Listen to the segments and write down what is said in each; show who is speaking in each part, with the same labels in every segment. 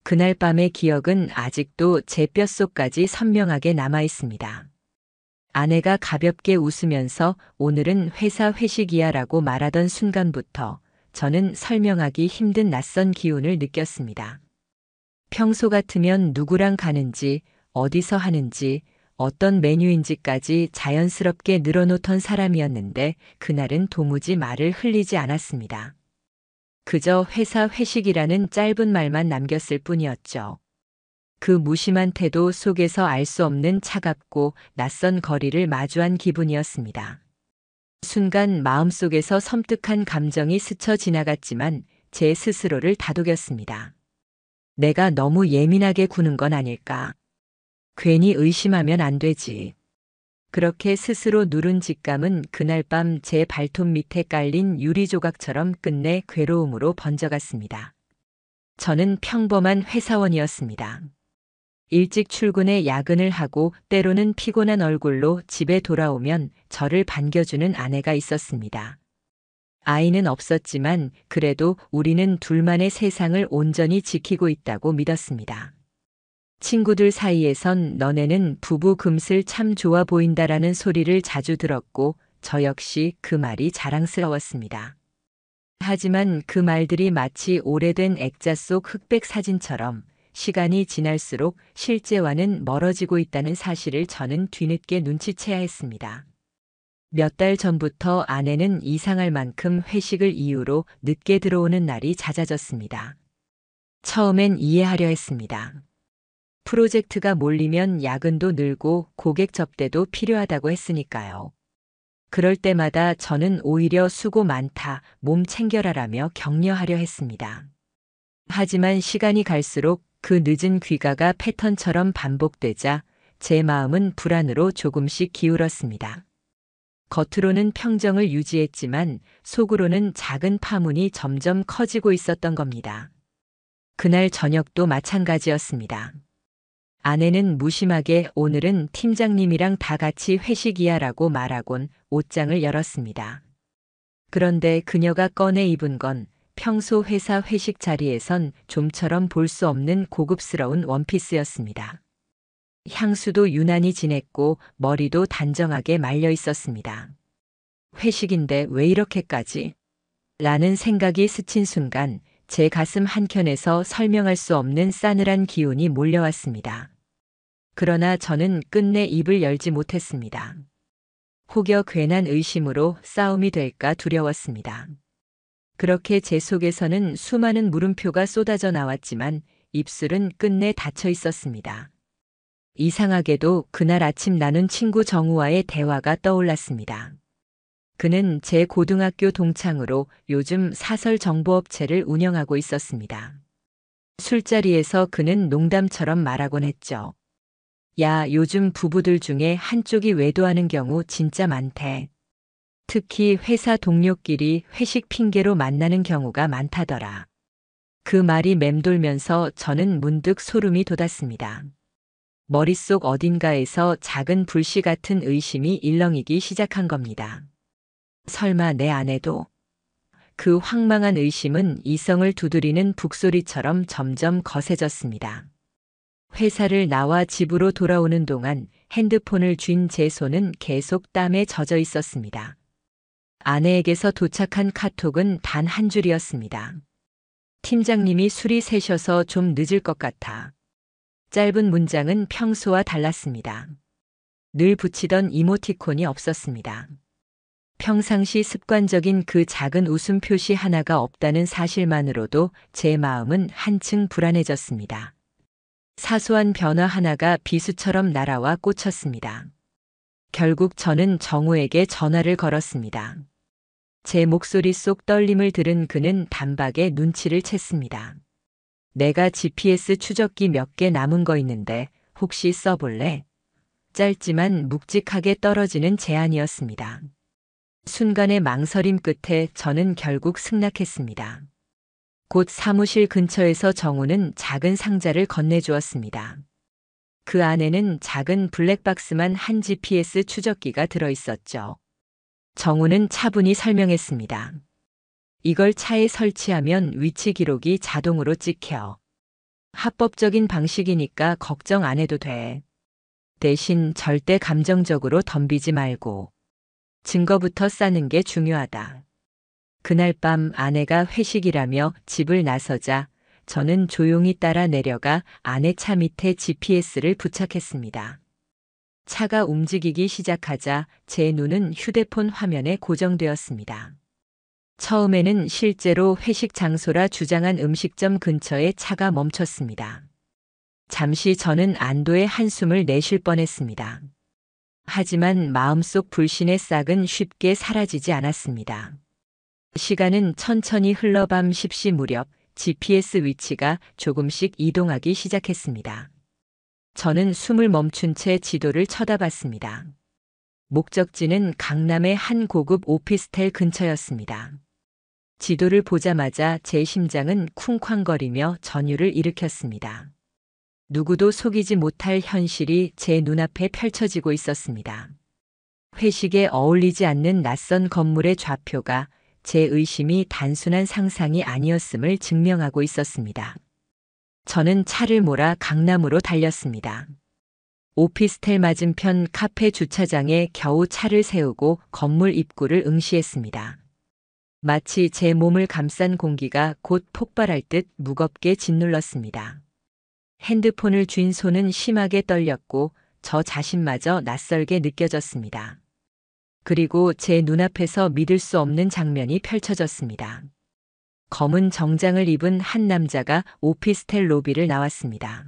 Speaker 1: 그날 밤의 기억은 아직도 제 뼛속까지 선명하게 남아 있습니다. 아내가 가볍게 웃으면서 오늘은 회사 회식이야라고 말하던 순간부터 저는 설명하기 힘든 낯선 기운을 느꼈습니다. 평소 같으면 누구랑 가는지, 어디서 하는지, 어떤 메뉴인지까지 자연스럽게 늘어놓던 사람이었는데 그날은 도무지 말을 흘리지 않았습니다. 그저 회사 회식이라는 짧은 말만 남겼을 뿐이었죠. 그 무심한 태도 속에서 알 수 없는 차갑고 낯선 거리를 마주한 기분이었습니다. 순간 마음속에서 섬뜩한 감정이 스쳐 지나갔지만 제 스스로를 다독였습니다. 내가 너무 예민하게 구는 건 아닐까? 괜히 의심하면 안 되지. 그렇게 스스로 누른 직감은 그날 밤 제 발톱 밑에 깔린 유리 조각처럼 끝내 괴로움으로 번져갔습니다. 저는 평범한 회사원이었습니다. 일찍 출근해 야근을 하고 때로는 피곤한 얼굴로 집에 돌아오면 저를 반겨주는 아내가 있었습니다. 아이는 없었지만 그래도 우리는 둘만의 세상을 온전히 지키고 있다고 믿었습니다. 친구들 사이에선 너네는 부부 금슬 참 좋아 보인다라는 소리를 자주 들었고 저 역시 그 말이 자랑스러웠습니다. 하지만 그 말들이 마치 오래된 액자 속 흑백 사진처럼 시간이 지날수록 실제와는 멀어지고 있다는 사실을 저는 뒤늦게 눈치채야 했습니다. 몇 달 전부터 아내는 이상할 만큼 회식을 이유로 늦게 들어오는 날이 잦아졌습니다. 처음엔 이해하려 했습니다. 프로젝트가 몰리면 야근도 늘고 고객 접대도 필요하다고 했으니까요. 그럴 때마다 저는 오히려 수고 많다, 몸 챙겨라라며 격려하려 했습니다. 하지만 시간이 갈수록 그 늦은 귀가가 패턴처럼 반복되자 제 마음은 불안으로 조금씩 기울었습니다. 겉으로는 평정을 유지했지만 속으로는 작은 파문이 점점 커지고 있었던 겁니다. 그날 저녁도 마찬가지였습니다. 아내는 무심하게 오늘은 팀장님이랑 다 같이 회식이야라고 말하곤 옷장을 열었습니다. 그런데 그녀가 꺼내 입은 건 평소 회사 회식 자리에선 좀처럼 볼 수 없는 고급스러운 원피스였습니다. 향수도 유난히 진했고 머리도 단정하게 말려 있었습니다. 회식인데 왜 이렇게까지? 라는 생각이 스친 순간 제 가슴 한켠에서 설명할 수 없는 싸늘한 기운이 몰려왔습니다. 그러나 저는 끝내 입을 열지 못했습니다. 혹여 괜한 의심으로 싸움이 될까 두려웠습니다. 그렇게 제 속에서는 수많은 물음표가 쏟아져 나왔지만 입술은 끝내 닫혀 있었습니다. 이상하게도 그날 아침 나눈 친구 정우와의 대화가 떠올랐습니다. 그는 제 고등학교 동창으로 요즘 사설 정보업체를 운영하고 있었습니다. 술자리에서 그는 농담처럼 말하곤 했죠. 야, 요즘 부부들 중에 한쪽이 외도하는 경우 진짜 많대. 특히 회사 동료끼리 회식 핑계로 만나는 경우가 많다더라. 그 말이 맴돌면서 저는 문득 소름이 돋았습니다. 머릿속 어딘가에서 작은 불씨 같은 의심이 일렁이기 시작한 겁니다. 설마 내 아내도? 그 황망한 의심은 이성을 두드리는 북소리처럼 점점 거세졌습니다. 회사를 나와 집으로 돌아오는 동안 핸드폰을 쥔 제 손은 계속 땀에 젖어 있었습니다. 아내에게서 도착한 카톡은 단 한 줄이었습니다. 팀장님이 술이 세셔서 좀 늦을 것 같아. 짧은 문장은 평소와 달랐습니다. 늘 붙이던 이모티콘이 없었습니다. 평상시 습관적인 그 작은 웃음 표시 하나가 없다는 사실만으로도 제 마음은 한층 불안해졌습니다. 사소한 변화 하나가 비수처럼 날아와 꽂혔습니다. 결국 저는 정우에게 전화를 걸었습니다. 제 목소리 속 떨림을 들은 그는 단박에 눈치를 챘습니다. 내가 GPS 추적기 몇 개 남은 거 있는데 혹시 써볼래? 짧지만 묵직하게 떨어지는 제안이었습니다. 순간의 망설임 끝에 저는 결국 승낙했습니다. 곧 사무실 근처에서 정우는 작은 상자를 건네주었습니다. 그 안에는 작은 블랙박스만 한 GPS 추적기가 들어있었죠. 정우는 차분히 설명했습니다. 이걸 차에 설치하면 위치 기록이 자동으로 찍혀. 합법적인 방식이니까 걱정 안 해도 돼. 대신 절대 감정적으로 덤비지 말고 증거부터 쌓는 게 중요하다. 그날 밤 아내가 회식이라며 집을 나서자 저는 조용히 따라 내려가 아내 차 밑에 GPS를 부착했습니다. 차가 움직이기 시작하자 제 눈은 휴대폰 화면에 고정되었습니다. 처음에는 실제로 회식 장소라 주장한 음식점 근처에 차가 멈췄습니다. 잠시 저는 안도의 한숨을 내쉴 뻔했습니다. 하지만 마음속 불신의 싹은 쉽게 사라지지 않았습니다. 시간은 천천히 흘러 밤 10시 무렵 GPS 위치가 조금씩 이동하기 시작했습니다. 저는 숨을 멈춘 채 지도를 쳐다봤습니다. 목적지는 강남의 한 고급 오피스텔 근처였습니다. 지도를 보자마자 제 심장은 쿵쾅거리며 전율을 일으켰습니다. 누구도 속이지 못할 현실이 제 눈앞에 펼쳐지고 있었습니다. 회식에 어울리지 않는 낯선 건물의 좌표가 제 의심이 단순한 상상이 아니었음을 증명하고 있었습니다. 저는 차를 몰아 강남으로 달렸습니다. 오피스텔 맞은편 카페 주차장에 겨우 차를 세우고 건물 입구를 응시했습니다. 마치 제 몸을 감싼 공기가 곧 폭발할 듯 무겁게 짓눌렀습니다. 핸드폰을 쥔 손은 심하게 떨렸고 저 자신마저 낯설게 느껴졌습니다. 그리고 제 눈앞에서 믿을 수 없는 장면이 펼쳐졌습니다. 검은 정장을 입은 한 남자가 오피스텔 로비를 나왔습니다.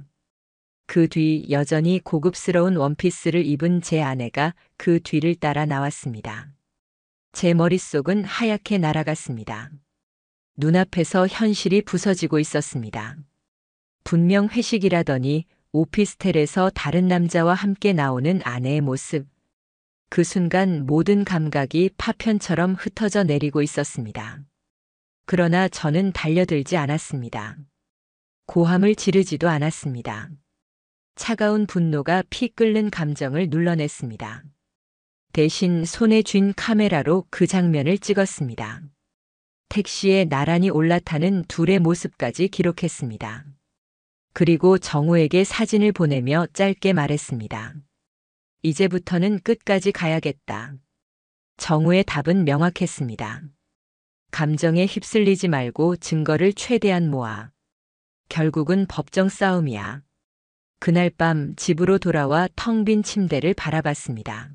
Speaker 1: 그 뒤 여전히 고급스러운 원피스를 입은 제 아내가 그 뒤를 따라 나왔습니다. 제 머릿속은 하얗게 날아갔습니다. 눈앞에서 현실이 부서지고 있었습니다. 분명 회식이라더니 오피스텔에서 다른 남자와 함께 나오는 아내의 모습. 그 순간 모든 감각이 파편처럼 흩어져 내리고 있었습니다. 그러나 저는 달려들지 않았습니다. 고함을 지르지도 않았습니다. 차가운 분노가 피 끓는 감정을 눌러냈습니다. 대신 손에 쥔 카메라로 그 장면을 찍었습니다. 택시에 나란히 올라타는 둘의 모습까지 기록했습니다. 그리고 정우에게 사진을 보내며 짧게 말했습니다. 이제부터는 끝까지 가야겠다. 정우의 답은 명확했습니다. 감정에 휩쓸리지 말고 증거를 최대한 모아. 결국은 법정 싸움이야. 그날 밤 집으로 돌아와 텅 빈 침대를 바라봤습니다.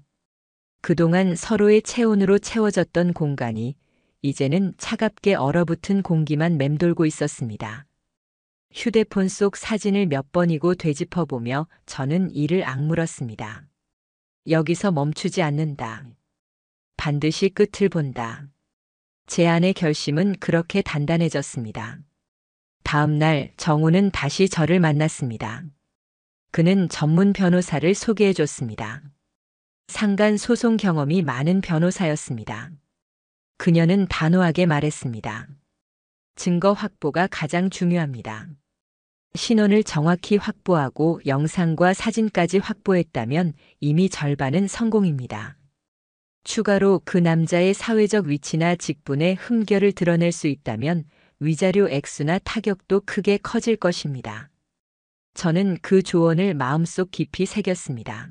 Speaker 1: 그동안 서로의 체온으로 채워졌던 공간이 이제는 차갑게 얼어붙은 공기만 맴돌고 있었습니다. 휴대폰 속 사진을 몇 번이고 되짚어보며 저는 이를 악물었습니다. 여기서 멈추지 않는다. 반드시 끝을 본다. 제 안의 결심은 그렇게 단단해졌습니다. 다음 날 정우는 다시 저를 만났습니다. 그는 전문 변호사를 소개해줬습니다. 상간 소송 경험이 많은 변호사였습니다. 그녀는 단호하게 말했습니다. 증거 확보가 가장 중요합니다. 신원을 정확히 확보하고 영상과 사진까지 확보했다면 이미 절반은 성공입니다. 추가로 그 남자의 사회적 위치나 직분의 흠결을 드러낼 수 있다면 위자료 액수나 타격도 크게 커질 것입니다. 저는 그 조언을 마음속 깊이 새겼습니다.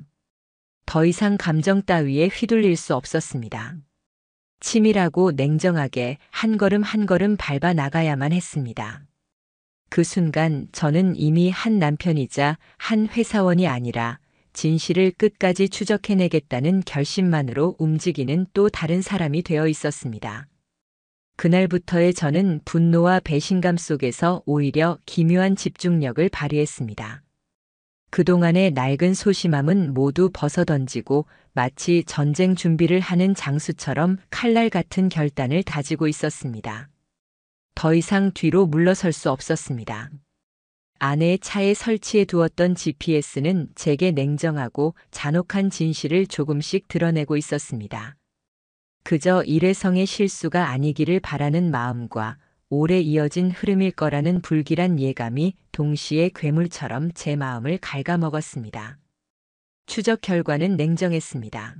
Speaker 1: 더 이상 감정 따위에 휘둘릴 수 없었습니다. 치밀하고 냉정하게 한 걸음 한 걸음 밟아 나가야만 했습니다. 그 순간 저는 이미 한 남편이자 한 회사원이 아니라 진실을 끝까지 추적해내겠다는 결심만으로 움직이는 또 다른 사람이 되어 있었습니다. 그날부터의 저는 분노와 배신감 속에서 오히려 기묘한 집중력을 발휘했습니다. 그동안의 낡은 소심함은 모두 벗어던지고 마치 전쟁 준비를 하는 장수처럼 칼날 같은 결단을 다지고 있었습니다. 더 이상 뒤로 물러설 수 없었습니다. 아내의 차에 설치해 두었던 GPS는 제게 냉정하고 잔혹한 진실을 조금씩 드러내고 있었습니다. 그저 일회성의 실수가 아니기를 바라는 마음과 오래 이어진 흐름일 거라는 불길한 예감이 동시에 괴물처럼 제 마음을 갉아먹었습니다. 추적 결과는 냉정했습니다.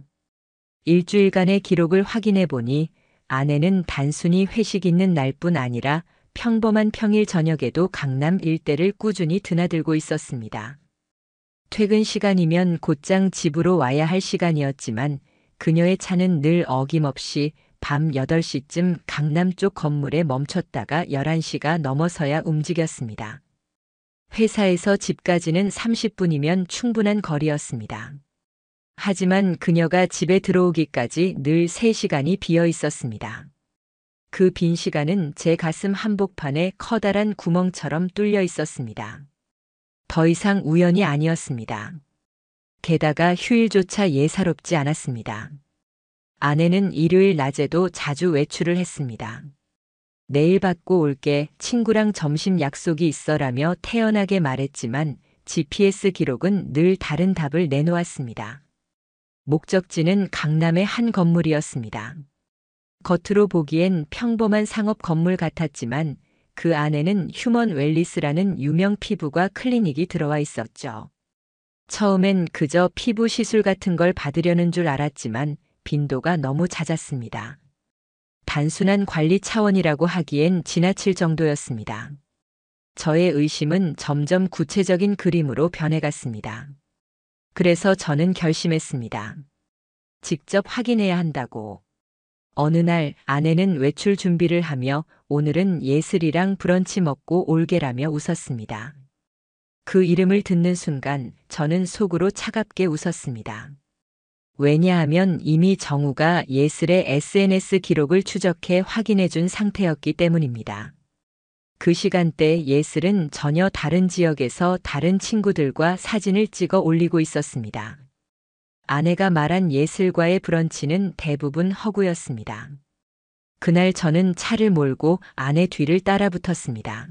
Speaker 1: 일주일간의 기록을 확인해 보니 아내는 단순히 회식 있는 날뿐 아니라 평범한 평일 저녁에도 강남 일대를 꾸준히 드나들고 있었습니다. 퇴근 시간이면 곧장 집으로 와야 할 시간이었지만 그녀의 차는 늘 어김없이 밤 8시쯤 강남 쪽 건물에 멈췄다가 11시가 넘어서야 움직였습니다. 회사에서 집까지는 30분이면 충분한 거리였습니다. 하지만 그녀가 집에 들어오기까지 늘 3시간이 비어 있었습니다. 그 빈 시간은 제 가슴 한복판에 커다란 구멍처럼 뚫려 있었습니다. 더 이상 우연이 아니었습니다. 게다가 휴일조차 예사롭지 않았습니다. 아내는 일요일 낮에도 자주 외출을 했습니다. 내일 받고 올게, 친구랑 점심 약속이 있어라며 태연하게 말했지만 GPS 기록은 늘 다른 답을 내놓았습니다. 목적지는 강남의 한 건물이었습니다. 겉으로 보기엔 평범한 상업 건물 같았지만 그 안에는 휴먼 웰리스라는 유명 피부과 클리닉이 들어와 있었죠. 처음엔 그저 피부 시술 같은 걸 받으려는 줄 알았지만 빈도가 너무 잦았습니다. 단순한 관리 차원이라고 하기엔 지나칠 정도였습니다. 저의 의심은 점점 구체적인 그림으로 변해갔습니다. 그래서 저는 결심했습니다. 직접 확인해야 한다고. 어느 날 아내는 외출 준비를 하며 오늘은 예슬이랑 브런치 먹고 올게라며 웃었습니다. 그 이름을 듣는 순간 저는 속으로 차갑게 웃었습니다. 왜냐하면 이미 정우가 예슬의 SNS 기록을 추적해 확인해 준 상태였기 때문입니다. 그 시간대 예슬은 전혀 다른 지역에서 다른 친구들과 사진을 찍어 올리고 있었습니다. 아내가 말한 예슬과의 브런치는 대부분 허구였습니다. 그날 저는 차를 몰고 아내 뒤를 따라 붙었습니다.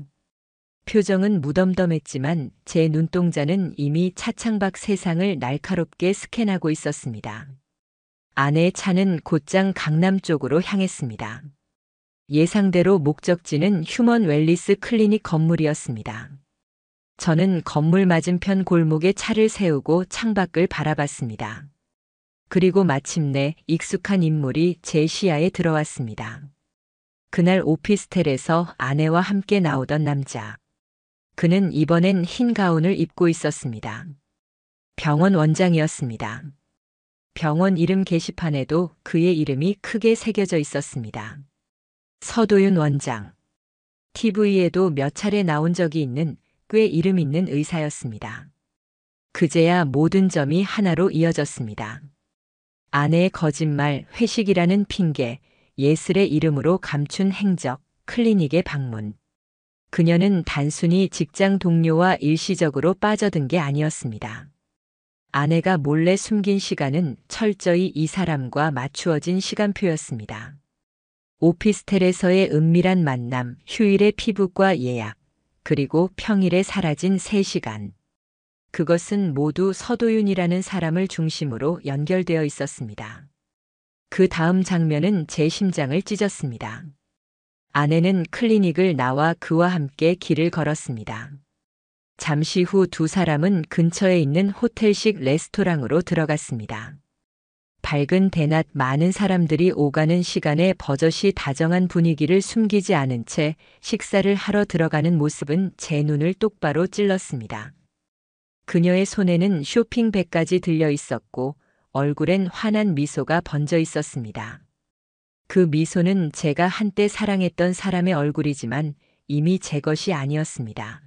Speaker 1: 표정은 무덤덤했지만 제 눈동자는 이미 차창 밖 세상을 날카롭게 스캔하고 있었습니다. 아내의 차는 곧장 강남 쪽으로 향했습니다. 예상대로 목적지는 휴먼 웰리스 클리닉 건물이었습니다. 저는 건물 맞은편 골목에 차를 세우고 창밖을 바라봤습니다. 그리고 마침내 익숙한 인물이 제 시야에 들어왔습니다. 그날 오피스텔에서 아내와 함께 나오던 남자. 그는 이번엔 흰 가운을 입고 있었습니다. 병원 원장이었습니다. 병원 이름 게시판에도 그의 이름이 크게 새겨져 있었습니다. 서도윤 원장. TV에도 몇 차례 나온 적이 있는 꽤 이름 있는 의사였습니다. 그제야 모든 점이 하나로 이어졌습니다. 아내의 거짓말, 회식이라는 핑계, 예슬의 이름으로 감춘 행적, 클리닉의 방문. 그녀는 단순히 직장 동료와 일시적으로 빠져든 게 아니었습니다. 아내가 몰래 숨긴 시간은 철저히 이 사람과 맞추어진 시간표였습니다. 오피스텔에서의 은밀한 만남, 휴일의 피부과 예약, 그리고 평일에 사라진 3시간. 그것은 모두 서도윤이라는 사람을 중심으로 연결되어 있었습니다. 그 다음 장면은 제 심장을 찢었습니다. 아내는 클리닉을 나와 그와 함께 길을 걸었습니다. 잠시 후 두 사람은 근처에 있는 호텔식 레스토랑으로 들어갔습니다. 밝은 대낮 많은 사람들이 오가는 시간에 버젓이 다정한 분위기를 숨기지 않은 채 식사를 하러 들어가는 모습은 제 눈을 똑바로 찔렀습니다. 그녀의 손에는 쇼핑백까지 들려 있었고 얼굴엔 환한 미소가 번져 있었습니다. 그 미소는 제가 한때 사랑했던 사람의 얼굴이지만 이미 제 것이 아니었습니다.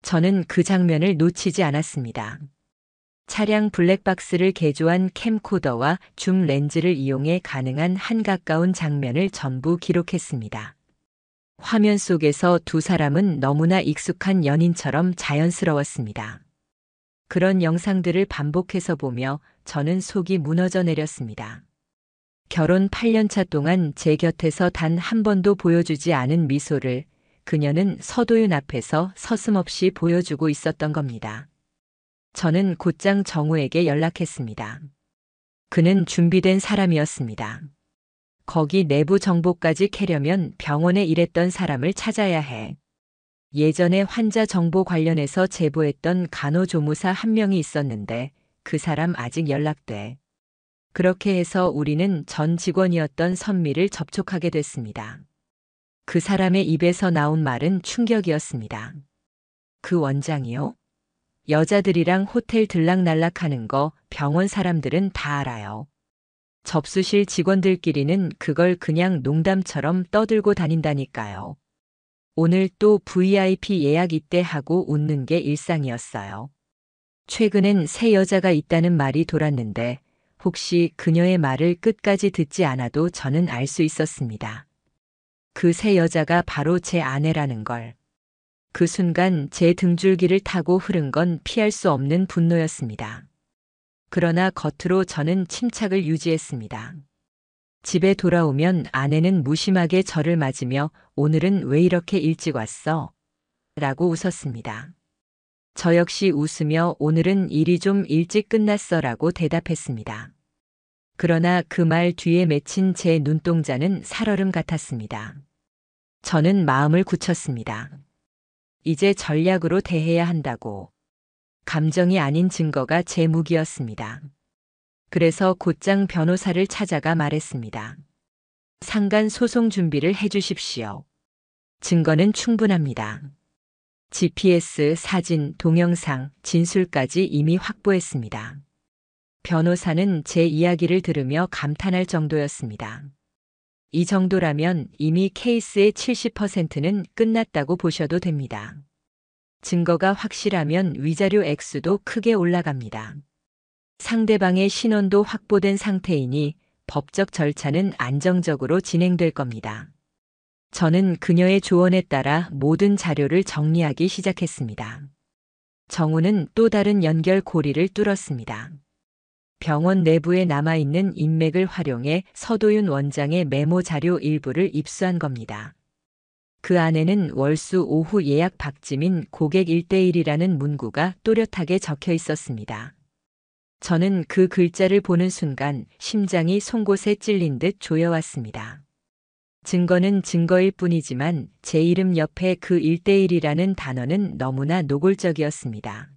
Speaker 1: 저는 그 장면을 놓치지 않았습니다. 차량 블랙박스를 개조한 캠코더와 줌 렌즈를 이용해 가능한 한 가까운 장면을 전부 기록했습니다. 화면 속에서 두 사람은 너무나 익숙한 연인처럼 자연스러웠습니다. 그런 영상들을 반복해서 보며 저는 속이 무너져 내렸습니다. 결혼 8년차 동안 제 곁에서 단 한 번도 보여주지 않은 미소를 그녀는 서도윤 앞에서 서슴없이 보여주고 있었던 겁니다. 저는 곧장 정우에게 연락했습니다. 그는 준비된 사람이었습니다. 거기 내부 정보까지 캐려면 병원에 일했던 사람을 찾아야 해. 예전에 환자 정보 관련해서 제보했던 간호조무사 한 명이 있었는데 그 사람 아직 연락돼. 그렇게 해서 우리는 전 직원이었던 선미를 접촉하게 됐습니다. 그 사람의 입에서 나온 말은 충격이었습니다. 그 원장이요? 여자들이랑 호텔 들락날락하는 거 병원 사람들은 다 알아요. 접수실 직원들끼리는 그걸 그냥 농담처럼 떠들고 다닌다니까요. 오늘 또 VIP 예약 있대 하고 웃는 게 일상이었어요. 최근엔 새 여자가 있다는 말이 돌았는데 혹시 그녀의 말을 끝까지 듣지 않아도 저는 알 수 있었습니다. 그 새 여자가 바로 제 아내라는 걸. 그 순간 제 등줄기를 타고 흐른 건 피할 수 없는 분노였습니다. 그러나 겉으로 저는 침착을 유지했습니다. 집에 돌아오면 아내는 무심하게 저를 맞으며 오늘은 왜 이렇게 일찍 왔어? 라고 웃었습니다. 저 역시 웃으며 오늘은 일이 좀 일찍 끝났어 라고 대답했습니다. 그러나 그 말 뒤에 맺힌 제 눈동자는 살얼음 같았습니다. 저는 마음을 굳혔습니다. 이제 전략으로 대해야 한다고. 감정이 아닌 증거가 제 무기였습니다. 그래서 곧장 변호사를 찾아가 말했습니다. 상간 소송 준비를 해주십시오. 증거는 충분합니다. GPS, 사진, 동영상, 진술까지 이미 확보했습니다. 변호사는 제 이야기를 들으며 감탄할 정도였습니다. 이 정도라면 이미 케이스의 70%는 끝났다고 보셔도 됩니다. 증거가 확실하면 위자료 액수도 크게 올라갑니다. 상대방의 신원도 확보된 상태이니 법적 절차는 안정적으로 진행될 겁니다. 저는 그녀의 조언에 따라 모든 자료를 정리하기 시작했습니다. 정우는 또 다른 연결 고리를 뚫었습니다. 병원 내부에 남아있는 인맥을 활용해 서도윤 원장의 메모 자료 일부를 입수한 겁니다. 그 안에는 월수 오후 예약 박지민 고객 1대1이라는 문구가 또렷하게 적혀 있었습니다. 저는 그 글자를 보는 순간 심장이 송곳에 찔린 듯 조여왔습니다. 증거는 증거일 뿐이지만 제 이름 옆에 그 1대1이라는 단어는 너무나 노골적이었습니다.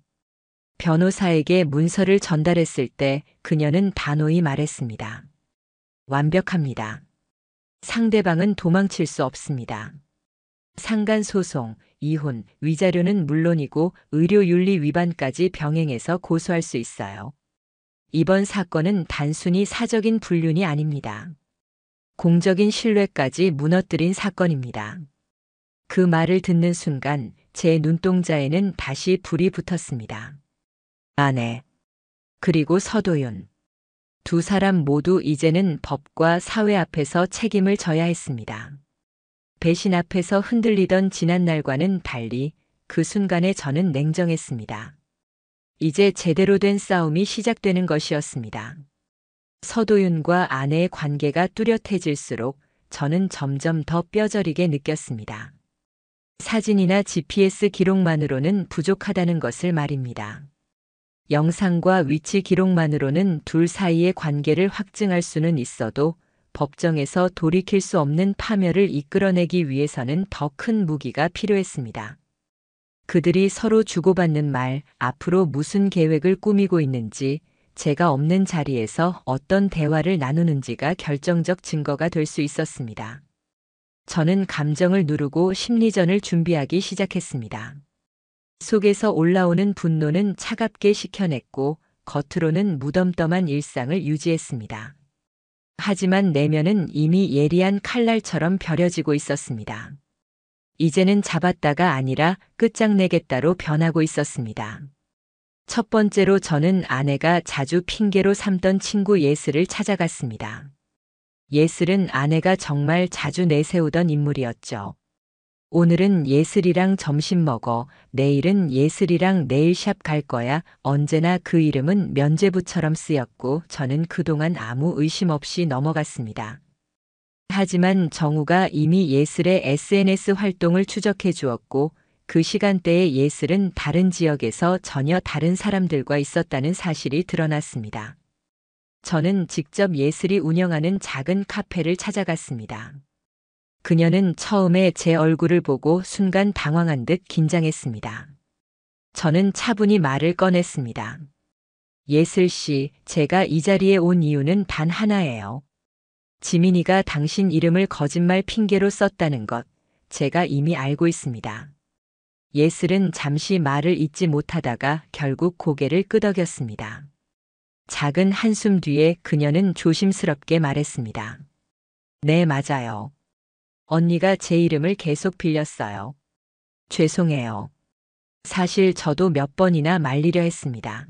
Speaker 1: 변호사에게 문서를 전달했을 때 그녀는 단호히 말했습니다. 완벽합니다. 상대방은 도망칠 수 없습니다. 상간소송, 이혼, 위자료는 물론이고 의료윤리 위반까지 병행해서 고소할 수 있어요. 이번 사건은 단순히 사적인 불륜이 아닙니다. 공적인 신뢰까지 무너뜨린 사건입니다. 그 말을 듣는 순간 제 눈동자에는 다시 불이 붙었습니다. 아내, 그리고 서도윤. 두 사람 모두 이제는 법과 사회 앞에서 책임을 져야 했습니다. 배신 앞에서 흔들리던 지난날과는 달리 그 순간에 저는 냉정했습니다. 이제 제대로 된 싸움이 시작되는 것이었습니다. 서도윤과 아내의 관계가 뚜렷해질수록 저는 점점 더 뼈저리게 느꼈습니다. 사진이나 GPS 기록만으로는 부족하다는 것을 말입니다. 영상과 위치 기록만으로는 둘 사이의 관계를 확증할 수는 있어도 법정에서 돌이킬 수 없는 파멸을 이끌어내기 위해서는 더 큰 무기가 필요했습니다. 그들이 서로 주고받는 말, 앞으로 무슨 계획을 꾸미고 있는지, 제가 없는 자리에서 어떤 대화를 나누는지가 결정적 증거가 될 수 있었습니다. 저는 감정을 누르고 심리전을 준비하기 시작했습니다. 속에서 올라오는 분노는 차갑게 식혀냈고 겉으로는 무덤덤한 일상을 유지했습니다. 하지만 내면은 이미 예리한 칼날처럼 벼려지고 있었습니다. 이제는 잡았다가 아니라 끝장내겠다로 변하고 있었습니다. 첫 번째로 저는 아내가 자주 핑계로 삼던 친구 예슬을 찾아갔습니다. 예슬은 아내가 정말 자주 내세우던 인물이었죠. 오늘은 예슬이랑 점심 먹어, 내일은 예슬이랑 네일샵 갈 거야. 언제나 그 이름은 면죄부처럼 쓰였고 저는 그동안 아무 의심 없이 넘어갔습니다. 하지만 정우가 이미 예슬의 SNS 활동을 추적해 주었고 그 시간대에 예슬은 다른 지역에서 전혀 다른 사람들과 있었다는 사실이 드러났습니다. 저는 직접 예슬이 운영하는 작은 카페를 찾아갔습니다. 그녀는 처음에 제 얼굴을 보고 순간 당황한 듯 긴장했습니다. 저는 차분히 말을 꺼냈습니다. 예슬 씨, 제가 이 자리에 온 이유는 단 하나예요. 지민이가 당신 이름을 거짓말 핑계로 썼다는 것, 제가 이미 알고 있습니다. 예슬은 잠시 말을 잇지 못하다가 결국 고개를 끄덕였습니다. 작은 한숨 뒤에 그녀는 조심스럽게 말했습니다. 네, 맞아요. 언니가 제 이름을 계속 빌렸어요. 죄송해요. 사실 저도 몇 번이나 말리려 했습니다.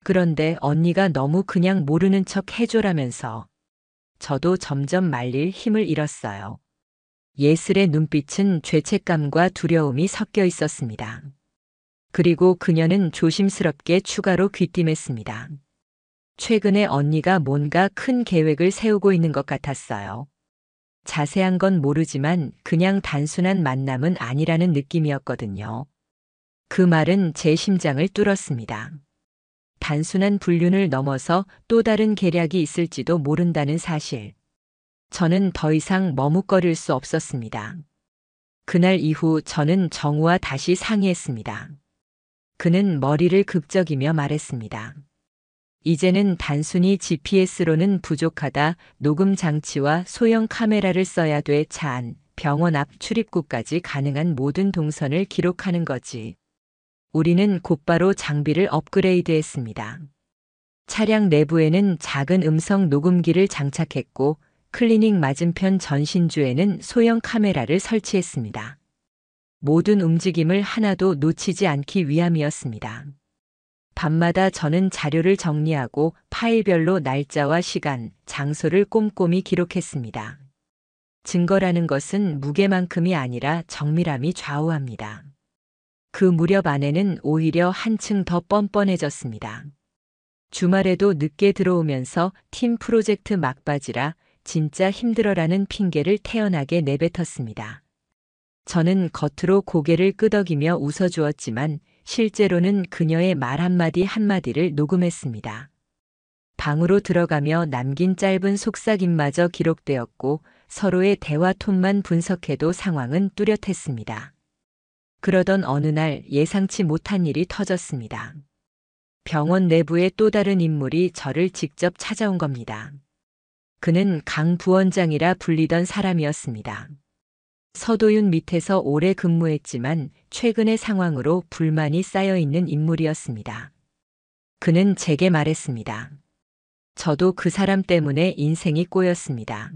Speaker 1: 그런데 언니가 너무 그냥 모르는 척 해줘라면서 저도 점점 말릴 힘을 잃었어요. 예슬의 눈빛은 죄책감과 두려움이 섞여 있었습니다. 그리고 그녀는 조심스럽게 추가로 귀띔했습니다. 최근에 언니가 뭔가 큰 계획을 세우고 있는 것 같았어요. 자세한 건 모르지만 그냥 단순한 만남은 아니라는 느낌이었거든요. 그 말은 제 심장을 뚫었습니다. 단순한 불륜을 넘어서 또 다른 계략이 있을지도 모른다는 사실. 저는 더 이상 머뭇거릴 수 없었습니다. 그날 이후 저는 정우와 다시 상의했습니다. 그는 머리를 극적이며 말했습니다. 이제는 단순히 GPS로는 부족하다. 녹음 장치와 소형 카메라를 써야 돼. 차 안, 병원 앞 출입구까지 가능한 모든 동선을 기록하는 거지. 우리는 곧바로 장비를 업그레이드했습니다. 차량 내부에는 작은 음성 녹음기를 장착했고 클리닉 맞은편 전신주에는 소형 카메라를 설치했습니다. 모든 움직임을 하나도 놓치지 않기 위함이었습니다. 밤마다 저는 자료를 정리하고 파일별로 날짜와 시간, 장소를 꼼꼼히 기록했습니다. 증거라는 것은 무게만큼이 아니라 정밀함이 좌우합니다. 그 무렵 아내는 오히려 한층 더 뻔뻔해졌습니다. 주말에도 늦게 들어오면서 팀 프로젝트 막바지라 진짜 힘들어라는 핑계를 태연하게 내뱉었습니다. 저는 겉으로 고개를 끄덕이며 웃어주었지만 실제로는 그녀의 말 한마디 한마디를 녹음했습니다. 방으로 들어가며 남긴 짧은 속삭임마저 기록되었고 서로의 대화 톤만 분석해도 상황은 뚜렷했습니다. 그러던 어느 날 예상치 못한 일이 터졌습니다. 병원 내부의 또 다른 인물이 저를 직접 찾아온 겁니다. 그는 강 부원장이라 불리던 사람이었습니다. 서도윤 밑에서 오래 근무했지만 최근의 상황으로 불만이 쌓여 있는 인물이었습니다. 그는 제게 말했습니다. 저도 그 사람 때문에 인생이 꼬였습니다.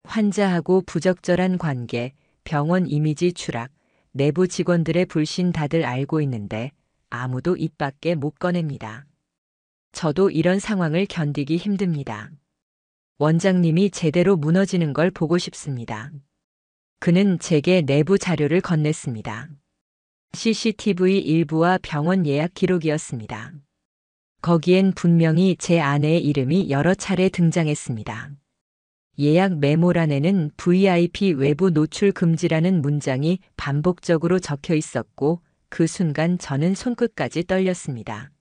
Speaker 1: 환자하고 부적절한 관계, 병원 이미지 추락, 내부 직원들의 불신 다들 알고 있는데 아무도 입 밖에 못 꺼냅니다. 저도 이런 상황을 견디기 힘듭니다. 원장님이 제대로 무너지는 걸 보고 싶습니다. 그는 제게 내부 자료를 건넸습니다. CCTV 일부와 병원 예약 기록이었습니다. 거기엔 분명히 제 아내의 이름이 여러 차례 등장했습니다. 예약 메모란에는 VIP 외부 노출 금지라는 문장이 반복적으로 적혀 있었고 그 순간 저는 손끝까지 떨렸습니다.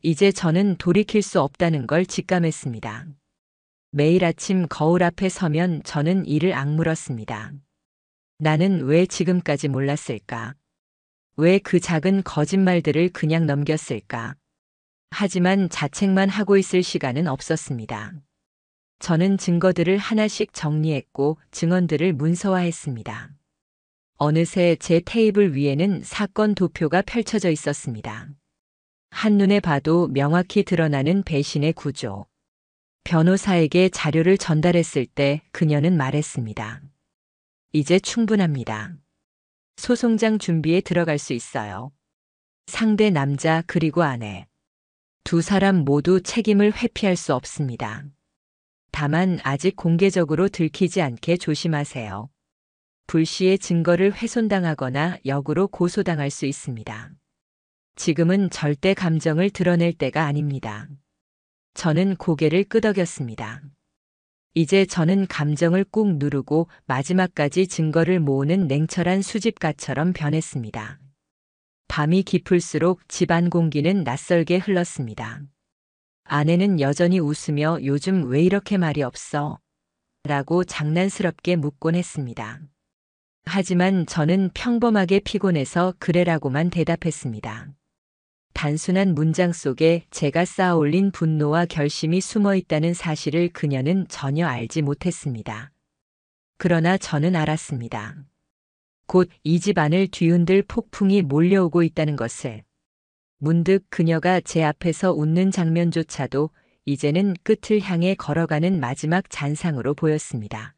Speaker 1: 이제 저는 돌이킬 수 없다는 걸 직감했습니다. 매일 아침 거울 앞에 서면 저는 이를 악물었습니다. 나는 왜 지금까지 몰랐을까? 왜 그 작은 거짓말들을 그냥 넘겼을까? 하지만 자책만 하고 있을 시간은 없었습니다. 저는 증거들을 하나씩 정리했고 증언들을 문서화했습니다. 어느새 제 테이블 위에는 사건 도표가 펼쳐져 있었습니다. 한눈에 봐도 명확히 드러나는 배신의 구조. 변호사에게 자료를 전달했을 때 그녀는 말했습니다. 이제 충분합니다. 소송장 준비에 들어갈 수 있어요. 상대 남자 그리고 아내. 두 사람 모두 책임을 회피할 수 없습니다. 다만 아직 공개적으로 들키지 않게 조심하세요. 불시에 증거를 훼손당하거나 역으로 고소당할 수 있습니다. 지금은 절대 감정을 드러낼 때가 아닙니다. 저는 고개를 끄덕였습니다. 이제 저는 감정을 꾹 누르고 마지막까지 증거를 모으는 냉철한 수집가처럼 변했습니다. 밤이 깊을수록 집안 공기는 낯설게 흘렀습니다. 아내는 여전히 웃으며 요즘 왜 이렇게 말이 없어? 라고 장난스럽게 묻곤 했습니다. 하지만 저는 평범하게 피곤해서 그래라고만 대답했습니다. 단순한 문장 속에 제가 쌓아올린 분노와 결심이 숨어 있다는 사실을 그녀는 전혀 알지 못했습니다. 그러나 저는 알았습니다. 곧 이 집안을 뒤흔들 폭풍이 몰려오고 있다는 것을. 문득 그녀가 제 앞에서 웃는 장면조차도 이제는 끝을 향해 걸어가는 마지막 잔상으로 보였습니다.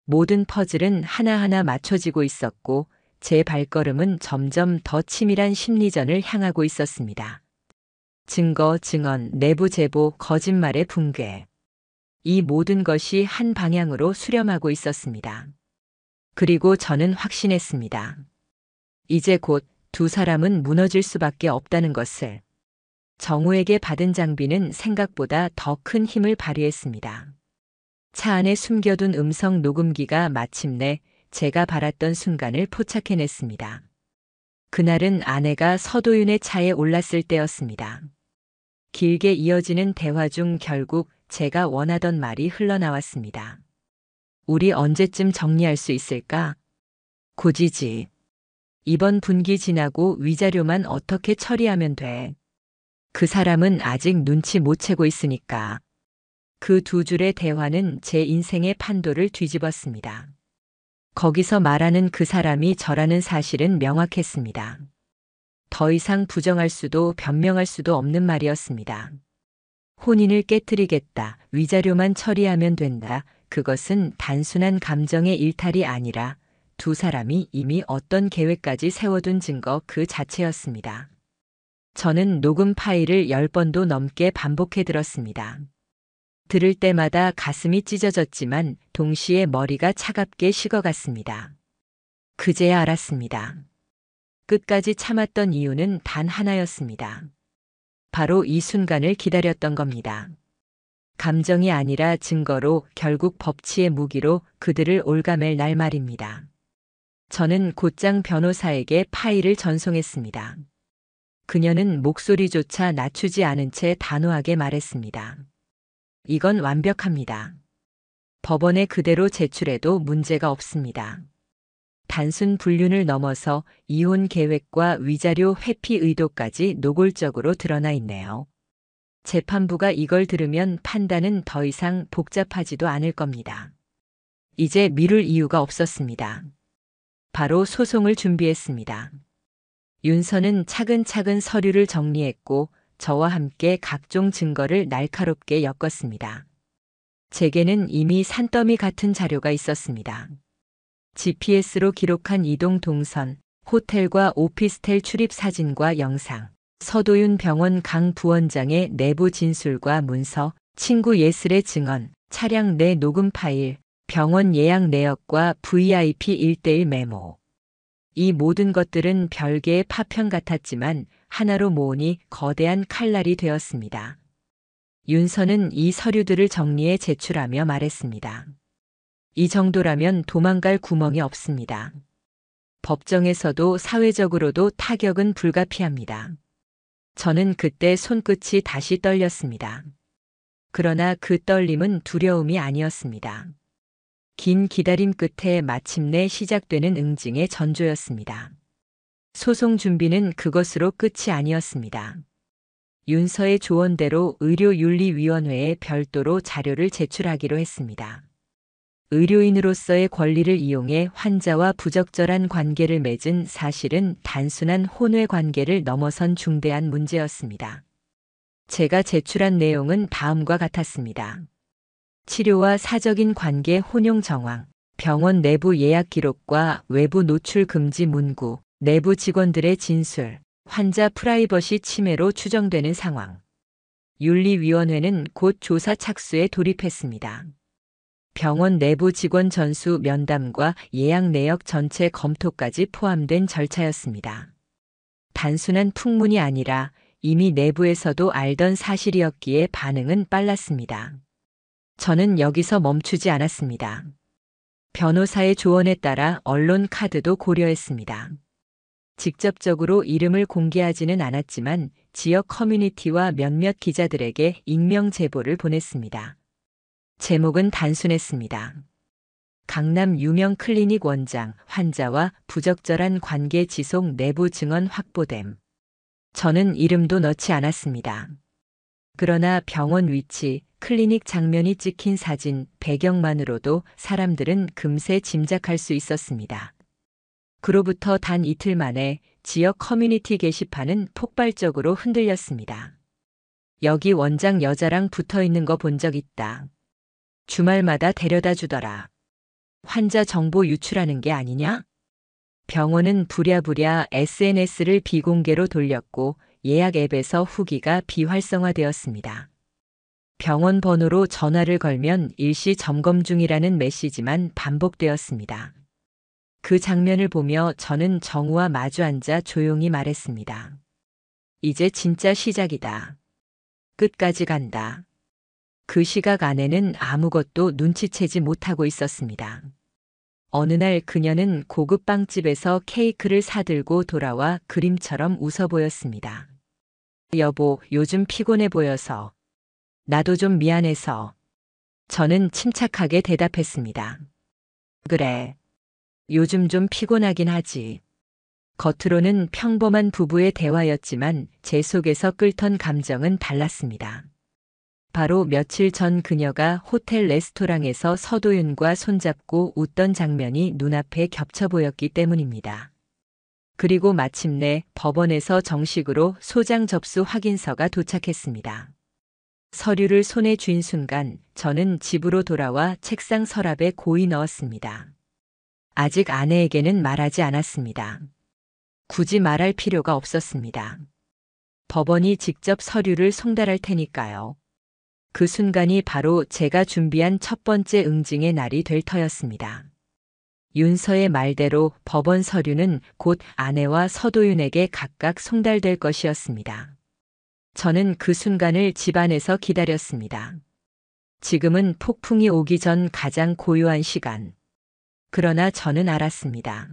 Speaker 1: 모든 퍼즐은 하나하나 맞춰지고 있었고 제 발걸음은 점점 더 치밀한 심리전을 향하고 있었습니다. 증거, 증언, 내부 제보, 거짓말의 붕괴. 이 모든 것이 한 방향으로 수렴하고 있었습니다. 그리고 저는 확신했습니다. 이제 곧 두 사람은 무너질 수밖에 없다는 것을. 정우에게 받은 장비는 생각보다 더 큰 힘을 발휘했습니다. 차 안에 숨겨둔 음성 녹음기가 마침내 제가 바랐던 순간을 포착해냈습니다. 그날은 아내가 서도윤의 차에 올랐을 때였습니다. 길게 이어지는 대화 중 결국 제가 원하던 말이 흘러나왔습니다. 우리 언제쯤 정리할 수 있을까? 곧이지. 이번 분기 지나고 위자료만 어떻게 처리하면 돼? 그 사람은 아직 눈치 못 채고 있으니까. 그 두 줄의 대화는 제 인생의 판도를 뒤집었습니다. 거기서 말하는 그 사람이 저라는 사실은 명확했습니다. 더 이상 부정할 수도 변명할 수도 없는 말이었습니다. 혼인을 깨트리겠다, 위자료만 처리하면 된다. 그것은 단순한 감정의 일탈이 아니라 두 사람이 이미 어떤 계획까지 세워둔 증거 그 자체였습니다. 저는 녹음 파일을 10번도 넘게 반복해 들었습니다. 들을 때마다 가슴이 찢어졌지만 동시에 머리가 차갑게 식어갔습니다. 그제야 알았습니다. 끝까지 참았던 이유는 단 하나였습니다. 바로 이 순간을 기다렸던 겁니다. 감정이 아니라 증거로, 결국 법치의 무기로 그들을 올가맬 날 말입니다. 저는 곧장 변호사에게 파일을 전송했습니다. 그녀는 목소리조차 낮추지 않은 채 단호하게 말했습니다. 이건 완벽합니다. 법원에 그대로 제출해도 문제가 없습니다. 단순 불륜을 넘어서 이혼 계획과 위자료 회피 의도까지 노골적으로 드러나 있네요. 재판부가 이걸 들으면 판단은 더 이상 복잡하지도 않을 겁니다. 이제 미룰 이유가 없었습니다. 바로 소송을 준비했습니다. 윤서는 차근차근 서류를 정리했고 저와 함께 각종 증거를 날카롭게 엮었습니다. 제게는 이미 산더미 같은 자료가 있었습니다. GPS로 기록한 이동 동선, 호텔과 오피스텔 출입 사진과 영상, 서도윤 병원 강 부원장의 내부 진술과 문서, 친구 예슬의 증언, 차량 내 녹음 파일, 병원 예약 내역과 VIP 1:1 메모. 이 모든 것들은 별개의 파편 같았지만 하나로 모으니 거대한 칼날이 되었습니다. 윤서는 이 서류들을 정리해 제출하며 말했습니다. 이 정도라면 도망갈 구멍이 없습니다. 법정에서도 사회적으로도 타격은 불가피합니다. 저는 그때 손끝이 다시 떨렸습니다. 그러나 그 떨림은 두려움이 아니었습니다. 긴 기다림 끝에 마침내 시작되는 응징의 전조였습니다. 소송 준비는 그것으로 끝이 아니었습니다. 윤서의 조언대로 의료윤리위원회에 별도로 자료를 제출하기로 했습니다. 의료인으로서의 권리를 이용해 환자와 부적절한 관계를 맺은 사실은 단순한 혼외 관계를 넘어선 중대한 문제였습니다. 제가 제출한 내용은 다음과 같았습니다. 치료와 사적인 관계 혼용 정황, 병원 내부 예약 기록과 외부 노출 금지 문구, 내부 직원들의 진술, 환자 프라이버시 침해로 추정되는 상황. 윤리위원회는 곧 조사 착수에 돌입했습니다. 병원 내부 직원 전수 면담과 예약 내역 전체 검토까지 포함된 절차였습니다. 단순한 풍문이 아니라 이미 내부에서도 알던 사실이었기에 반응은 빨랐습니다. 저는 여기서 멈추지 않았습니다. 변호사의 조언에 따라 언론 카드도 고려했습니다. 직접적으로 이름을 공개하지는 않았지만 지역 커뮤니티와 몇몇 기자들에게 익명 제보를 보냈습니다. 제목은 단순했습니다. 강남 유명 클리닉 원장, 환자와 부적절한 관계 지속 내부 증언 확보됨. 저는 이름도 넣지 않았습니다. 그러나 병원 위치, 클리닉 장면이 찍힌 사진, 배경만으로도 사람들은 금세 짐작할 수 있었습니다. 그로부터 단 이틀 만에 지역 커뮤니티 게시판은 폭발적으로 흔들렸습니다. 여기 원장 여자랑 붙어 있는 거 본 적 있다. 주말마다 데려다 주더라. 환자 정보 유출하는 게 아니냐? 병원은 부랴부랴 SNS를 비공개로 돌렸고 예약 앱에서 후기가 비활성화되었습니다. 병원 번호로 전화를 걸면 일시 점검 중이라는 메시지만 반복되었습니다. 그 장면을 보며 저는 정우와 마주 앉아 조용히 말했습니다. 이제 진짜 시작이다. 끝까지 간다. 그 시각 아내는 아무것도 눈치채지 못하고 있었습니다. 어느 날 그녀는 고급 빵집에서 케이크를 사들고 돌아와 그림처럼 웃어 보였습니다. 여보, 요즘 피곤해 보여서. 나도 좀 미안해서. 저는 침착하게 대답했습니다. 그래. 요즘 좀 피곤하긴 하지. 겉으로는 평범한 부부의 대화였지만 제 속에서 끓던 감정은 달랐습니다. 바로 며칠 전 그녀가 호텔 레스토랑에서 서도윤과 손잡고 웃던 장면이 눈앞에 겹쳐 보였기 때문입니다. 그리고 마침내 법원에서 정식으로 소장 접수 확인서가 도착했습니다. 서류를 손에 쥔 순간 저는 집으로 돌아와 책상 서랍에 고이 넣었습니다. 아직 아내에게는 말하지 않았습니다. 굳이 말할 필요가 없었습니다. 법원이 직접 서류를 송달할 테니까요. 그 순간이 바로 제가 준비한 첫 번째 응징의 날이 될 터였습니다. 윤서의 말대로 법원 서류는 곧 아내와 서도윤에게 각각 송달될 것이었습니다. 저는 그 순간을 집안에서 기다렸습니다. 지금은 폭풍이 오기 전 가장 고요한 시간. 그러나 저는 알았습니다.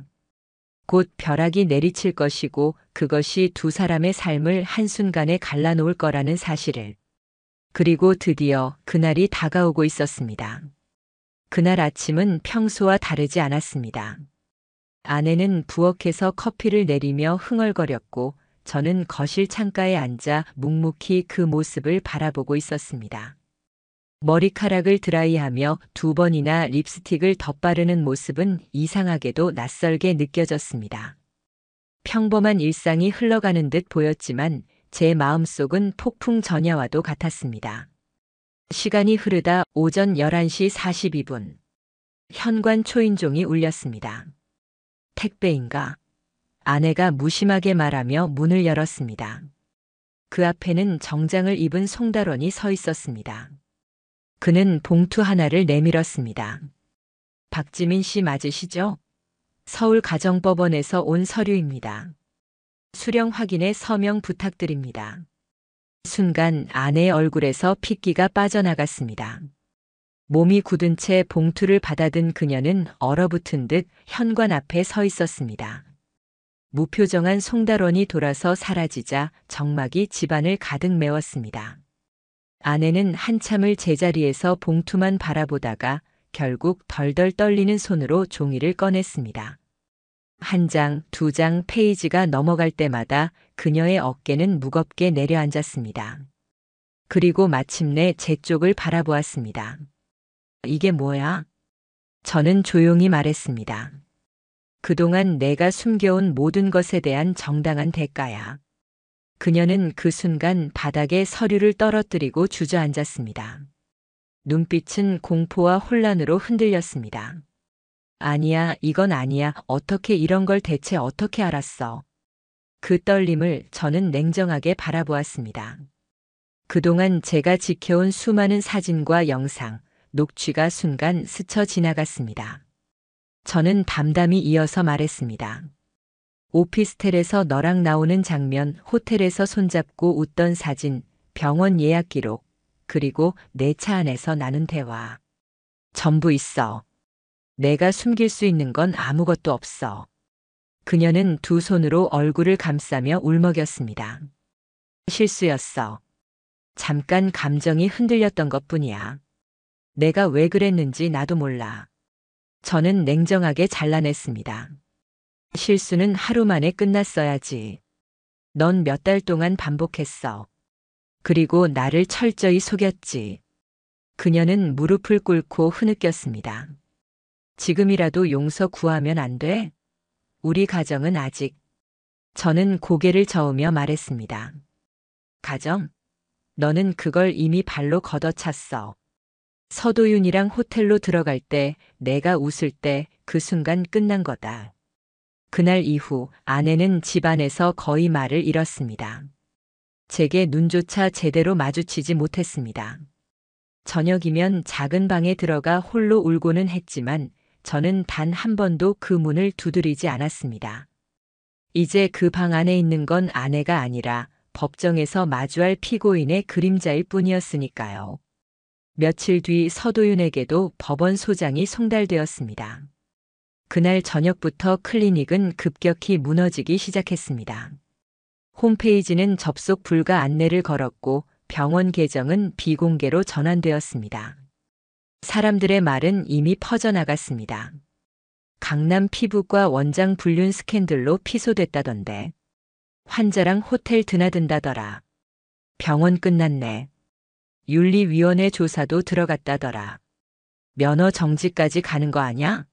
Speaker 1: 곧 벼락이 내리칠 것이고 그것이 두 사람의 삶을 한순간에 갈라놓을 거라는 사실을. 그리고 드디어 그날이 다가오고 있었습니다. 그날 아침은 평소와 다르지 않았습니다. 아내는 부엌에서 커피를 내리며 흥얼거렸고 저는 거실 창가에 앉아 묵묵히 그 모습을 바라보고 있었습니다. 머리카락을 드라이하며 2번이나 립스틱을 덧바르는 모습은 이상하게도 낯설게 느껴졌습니다. 평범한 일상이 흘러가는 듯 보였지만 제 마음속은 폭풍 전야와도 같았습니다. 시간이 흐르다 오전 11시 42분. 현관 초인종이 울렸습니다. 택배인가? 아내가 무심하게 말하며 문을 열었습니다. 그 앞에는 정장을 입은 송달원이 서 있었습니다. 그는 봉투 하나를 내밀었습니다. 박지민 씨 맞으시죠? 서울가정법원에서 온 서류입니다. 수령 확인에 서명 부탁드립니다. 순간 아내의 얼굴에서 핏기가 빠져나갔습니다. 몸이 굳은 채 봉투를 받아든 그녀는 얼어붙은 듯 현관 앞에 서 있었습니다. 무표정한 송달원이 돌아서 사라지자 정막이 집안을 가득 메웠습니다. 아내는 한참을 제자리에서 봉투만 바라보다가 결국 덜덜 떨리는 손으로 종이를 꺼냈습니다. 한 장, 2장 페이지가 넘어갈 때마다 그녀의 어깨는 무겁게 내려앉았습니다. 그리고 마침내 제 쪽을 바라보았습니다. 이게 뭐야? 저는 조용히 말했습니다. 그동안 내가 숨겨온 모든 것에 대한 정당한 대가야. 그녀는 그 순간 바닥에 서류를 떨어뜨리고 주저앉았습니다. 눈빛은 공포와 혼란으로 흔들렸습니다. 아니야, 이건 아니야. 어떻게 이런 걸 대체 어떻게 알았어? 그 떨림을 저는 냉정하게 바라보았습니다. 그동안 제가 지켜온 수많은 사진과 영상, 녹취가 순간 스쳐 지나갔습니다. 저는 담담히 이어서 말했습니다. 오피스텔에서 너랑 나오는 장면, 호텔에서 손잡고 웃던 사진, 병원 예약 기록, 그리고 내 차 안에서 나눈 대화. 전부 있어. 내가 숨길 수 있는 건 아무것도 없어. 그녀는 두 손으로 얼굴을 감싸며 울먹였습니다. 실수였어. 잠깐 감정이 흔들렸던 것뿐이야. 내가 왜 그랬는지 나도 몰라. 저는 냉정하게 잘라냈습니다. 실수는 하루 만에 끝났어야지. 넌 몇 달 동안 반복했어. 그리고 나를 철저히 속였지. 그녀는 무릎을 꿇고 흐느꼈습니다. 지금이라도 용서 구하면 안 돼? 우리 가정은 아직. 저는 고개를 저으며 말했습니다. 가정? 너는 그걸 이미 발로 걷어찼어. 서도윤이랑 호텔로 들어갈 때, 내가 웃을 때 그 순간 끝난 거다. 그날 이후 아내는 집안에서 거의 말을 잃었습니다. 제게 눈조차 제대로 마주치지 못했습니다. 저녁이면 작은 방에 들어가 홀로 울고는 했지만 저는 단 한 번도 그 문을 두드리지 않았습니다. 이제 그 방 안에 있는 건 아내가 아니라 법정에서 마주할 피고인의 그림자일 뿐이었으니까요. 며칠 뒤 서도윤에게도 법원 소장이 송달되었습니다. 그날 저녁부터 클리닉은 급격히 무너지기 시작했습니다. 홈페이지는 접속 불가 안내를 걸었고 병원 계정은 비공개로 전환되었습니다. 사람들의 말은 이미 퍼져나갔습니다. 강남 피부과 원장 불륜 스캔들로 피소됐다던데. 환자랑 호텔 드나든다더라. 병원 끝났네. 윤리위원회 조사도 들어갔다더라. 면허 정지까지 가는 거 아냐?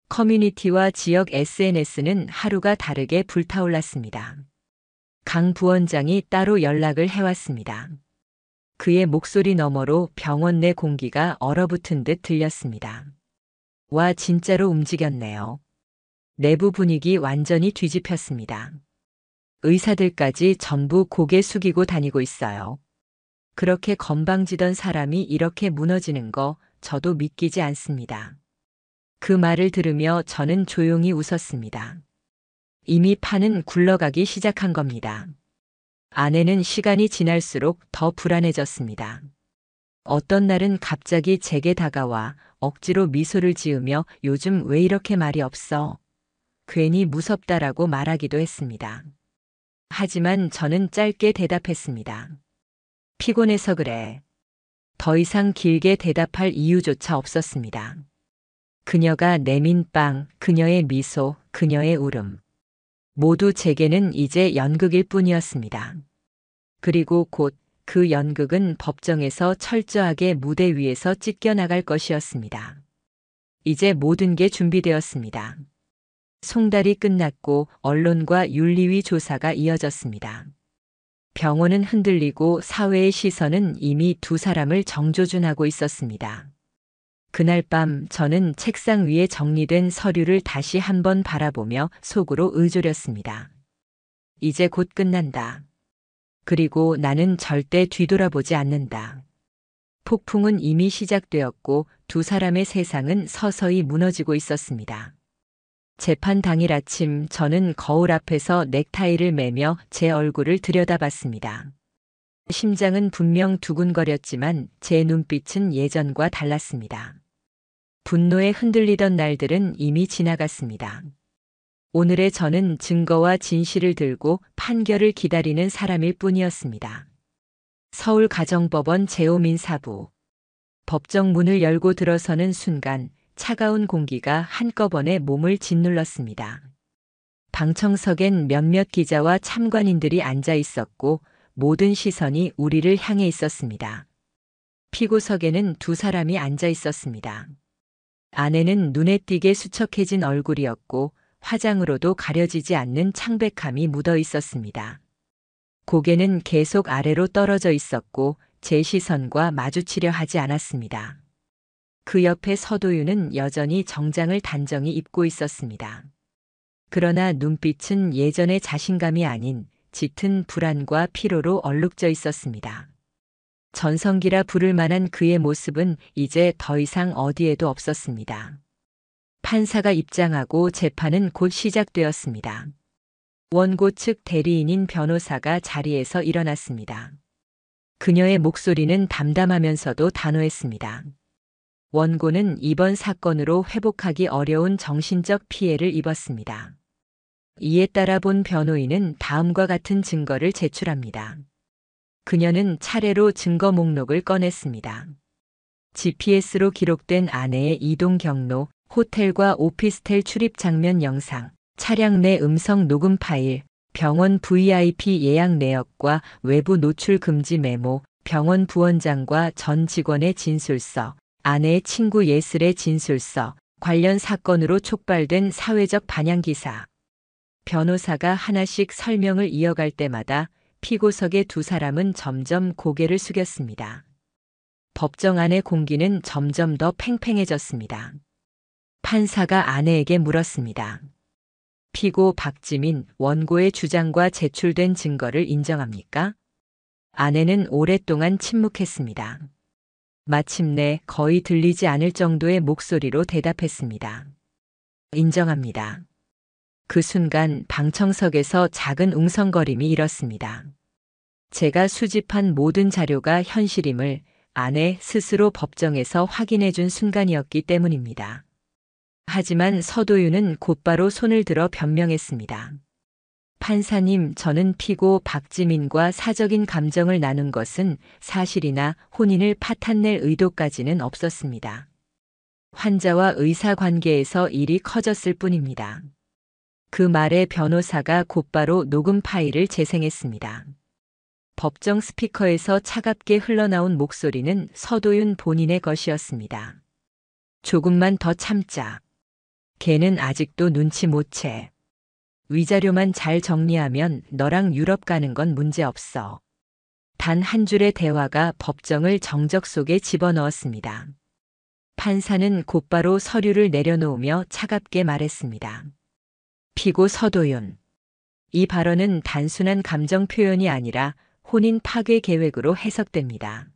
Speaker 1: 커뮤니티와 지역 SNS는 하루가 다르게 불타올랐습니다. 강 부원장이 따로 연락을 해왔습니다. 그의 목소리 너머로 병원 내 공기가 얼어붙은 듯 들렸습니다. 와, 진짜로 움직였네요. 내부 분위기 완전히 뒤집혔습니다. 의사들까지 전부 고개 숙이고 다니고 있어요. 그렇게 건방지던 사람이 이렇게 무너지는 거 저도 믿기지 않습니다. 그 말을 들으며 저는 조용히 웃었습니다. 이미 판은 굴러가기 시작한 겁니다. 아내는 시간이 지날수록 더 불안해졌습니다. 어떤 날은 갑자기 제게 다가와 억지로 미소를 지으며 요즘 왜 이렇게 말이 없어? 괜히 무섭다라고 말하기도 했습니다. 하지만 저는 짧게 대답했습니다. 피곤해서 그래. 더 이상 길게 대답할 이유조차 없었습니다. 그녀가 내민 빵, 그녀의 미소, 그녀의 울음. 모두 제게는 이제 연극일 뿐이었습니다. 그리고 곧 그 연극은 법정에서 철저하게 무대 위에서 찢겨나갈 것이었습니다. 이제 모든 게 준비되었습니다. 송달이 끝났고 언론과 윤리위 조사가 이어졌습니다. 병원은 흔들리고 사회의 시선은 이미 두 사람을 정조준하고 있었습니다. 그날 밤 저는 책상 위에 정리된 서류를 다시 한번 바라보며 속으로 의졸였습니다. 이제 곧 끝난다. 그리고 나는 절대 뒤돌아보지 않는다. 폭풍은 이미 시작되었고 두 사람의 세상은 서서히 무너지고 있었습니다. 재판 당일 아침 저는 거울 앞에서 넥타이를 매며 제 얼굴을 들여다봤습니다. 심장은 분명 두근거렸지만 제 눈빛은 예전과 달랐습니다. 분노에 흔들리던 날들은 이미 지나갔습니다. 오늘의 저는 증거와 진실을 들고 판결을 기다리는 사람일 뿐이었습니다. 서울가정법원 제오민 사부. 법정 문을 열고 들어서는 순간 차가운 공기가 한꺼번에 몸을 짓눌렀습니다. 방청석엔 몇몇 기자와 참관인들이 앉아 있었고 모든 시선이 우리를 향해 있었습니다. 피고석에는 두 사람이 앉아 있었습니다. 아내는 눈에 띄게 수척해진 얼굴이었고 화장으로도 가려지지 않는 창백함이 묻어 있었습니다. 고개는 계속 아래로 떨어져 있었고 제 시선과 마주치려 하지 않았습니다. 그 옆에 서도윤은 여전히 정장을 단정히 입고 있었습니다. 그러나 눈빛은 예전의 자신감이 아닌 짙은 불안과 피로로 얼룩져 있었습니다. 전성기라 부를 만한 그의 모습은 이제 더 이상 어디에도 없었습니다. 판사가 입장하고 재판은 곧 시작되었습니다. 원고 측 대리인인 변호사가 자리에서 일어났습니다. 그녀의 목소리는 담담하면서도 단호했습니다. 원고는 이번 사건으로 회복하기 어려운 정신적 피해를 입었습니다. 이에 따라 본 변호인은 다음과 같은 증거를 제출합니다. 그녀는 차례로 증거 목록을 꺼냈습니다. GPS로 기록된 아내의 이동 경로, 호텔과 오피스텔 출입 장면 영상, 차량 내 음성 녹음 파일, 병원 VIP 예약 내역과 외부 노출 금지 메모, 병원 부원장과 전 직원의 진술서, 아내의 친구 예슬의 진술서, 관련 사건으로 촉발된 사회적 반향 기사. 변호사가 하나씩 설명을 이어갈 때마다 피고석의 두 사람은 점점 고개를 숙였습니다. 법정 안의 공기는 점점 더 팽팽해졌습니다. 판사가 아내에게 물었습니다. 피고 박지민 원고의 주장과 제출된 증거를 인정합니까? 아내는 오랫동안 침묵했습니다. 마침내 거의 들리지 않을 정도의 목소리로 대답했습니다. 인정합니다. 그 순간 방청석에서 작은 웅성거림이 일었습니다. 제가 수집한 모든 자료가 현실임을 아내 스스로 법정에서 확인해 준 순간이었기 때문입니다. 하지만 서도윤은 곧바로 손을 들어 변명했습니다. 판사님, 저는 피고 박지민과 사적인 감정을 나눈 것은 사실이나 혼인을 파탄낼 의도까지는 없었습니다. 환자와 의사 관계에서 일이 커졌을 뿐입니다. 그 말에 변호사가 곧바로 녹음 파일을 재생했습니다. 법정 스피커에서 차갑게 흘러나온 목소리는 서도윤 본인의 것이었습니다. 조금만 더 참자. 걔는 아직도 눈치 못 채. 위자료만 잘 정리하면 너랑 유럽 가는 건 문제 없어. 단 한 줄의 대화가 법정을 정적 속에 집어넣었습니다. 판사는 곧바로 서류를 내려놓으며 차갑게 말했습니다. 피고 서도윤. 이 발언은 단순한 감정 표현이 아니라 혼인 파괴 계획으로 해석됩니다.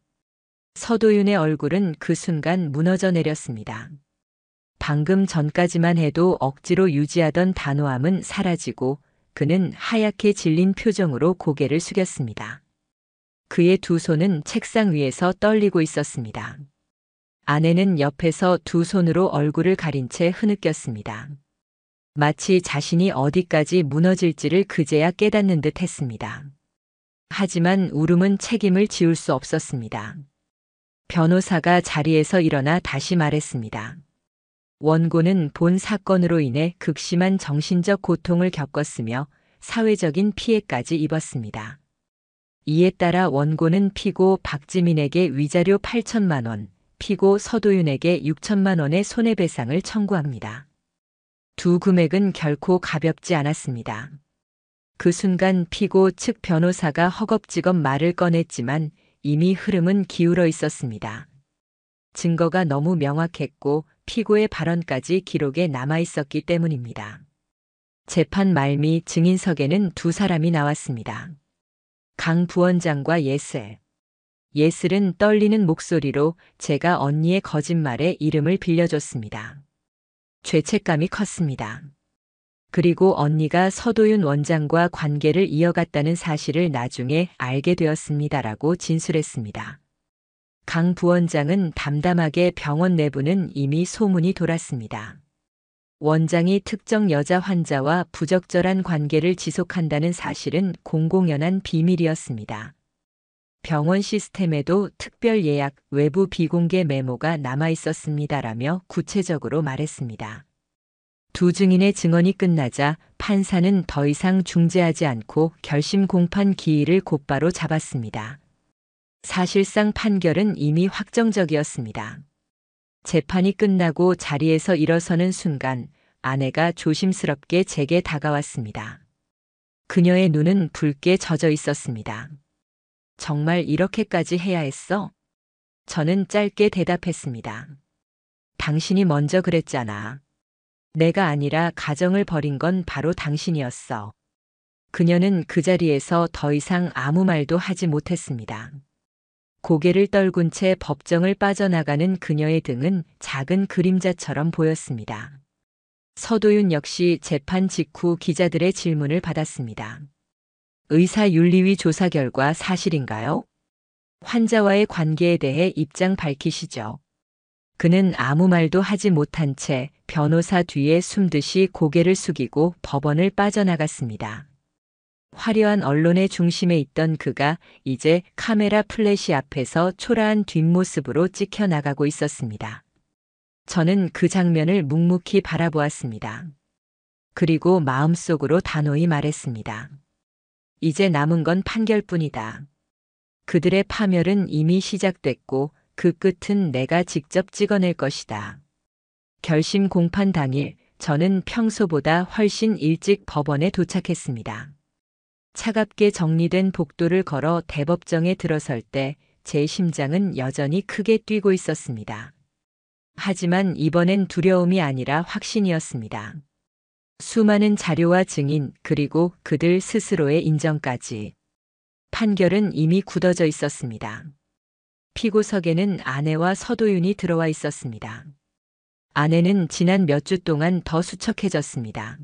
Speaker 1: 서도윤의 얼굴은 그 순간 무너져 내렸습니다. 방금 전까지만 해도 억지로 유지하던 단호함은 사라지고 그는 하얗게 질린 표정으로 고개를 숙였습니다. 그의 두 손은 책상 위에서 떨리고 있었습니다. 아내는 옆에서 두 손으로 얼굴을 가린 채 흐느꼈습니다. 마치 자신이 어디까지 무너질지를 그제야 깨닫는 듯 했습니다. 하지만 울음은 책임을 지울 수 없었습니다. 변호사가 자리에서 일어나 다시 말했습니다. 원고는 본 사건으로 인해 극심한 정신적 고통을 겪었으며 사회적인 피해까지 입었습니다. 이에 따라 원고는 피고 박지민에게 위자료 8천만 원, 피고 서도윤에게 6천만 원의 손해배상을 청구합니다. 두 금액은 결코 가볍지 않았습니다. 그 순간 피고 측 변호사가 허겁지겁 말을 꺼냈지만 이미 흐름은 기울어 있었습니다. 증거가 너무 명확했고 피고의 발언까지 기록에 남아 있었기 때문입니다. 재판 말미 증인석에는 두 사람이 나왔습니다. 강 부원장과 예슬. 예슬은 떨리는 목소리로 제가 언니의 거짓말에 이름을 빌려줬습니다. 죄책감이 컸습니다. 그리고 언니가 서도윤 원장과 관계를 이어갔다는 사실을 나중에 알게 되었습니다라고 진술했습니다. 강 부원장은 담담하게 병원 내부는 이미 소문이 돌았습니다. 원장이 특정 여자 환자와 부적절한 관계를 지속한다는 사실은 공공연한 비밀이었습니다. 병원 시스템에도 특별 예약, 외부 비공개 메모가 남아 있었습니다라며 구체적으로 말했습니다. 두 증인의 증언이 끝나자 판사는 더 이상 중재하지 않고 결심 공판 기일을 곧바로 잡았습니다. 사실상 판결은 이미 확정적이었습니다. 재판이 끝나고 자리에서 일어서는 순간 아내가 조심스럽게 제게 다가왔습니다. 그녀의 눈은 붉게 젖어 있었습니다. 정말 이렇게까지 해야 했어? 저는 짧게 대답했습니다. 당신이 먼저 그랬잖아. 내가 아니라 가정을 버린 건 바로 당신이었어. 그녀는 그 자리에서 더 이상 아무 말도 하지 못했습니다. 고개를 떨군 채 법정을 빠져나가는 그녀의 등은 작은 그림자처럼 보였습니다. 서도윤 역시 재판 직후 기자들의 질문을 받았습니다. 의사윤리위 조사 결과 사실인가요? 환자와의 관계에 대해 입장 밝히시죠. 그는 아무 말도 하지 못한 채 변호사 뒤에 숨듯이 고개를 숙이고 법원을 빠져나갔습니다. 화려한 언론의 중심에 있던 그가 이제 카메라 플래시 앞에서 초라한 뒷모습으로 찍혀 나가고 있었습니다. 저는 그 장면을 묵묵히 바라보았습니다. 그리고 마음속으로 단호히 말했습니다. 이제 남은 건 판결뿐이다. 그들의 파멸은 이미 시작됐고 그 끝은 내가 직접 찍어낼 것이다. 결심 공판 당일 저는 평소보다 훨씬 일찍 법원에 도착했습니다. 차갑게 정리된 복도를 걸어 대법정에 들어설 때 제 심장은 여전히 크게 뛰고 있었습니다. 하지만 이번엔 두려움이 아니라 확신이었습니다. 수많은 자료와 증인, 그리고 그들 스스로의 인정까지. 판결은 이미 굳어져 있었습니다. 피고석에는 아내와 서도윤이 들어와 있었습니다. 아내는 지난 몇 주 동안 더 수척해졌습니다.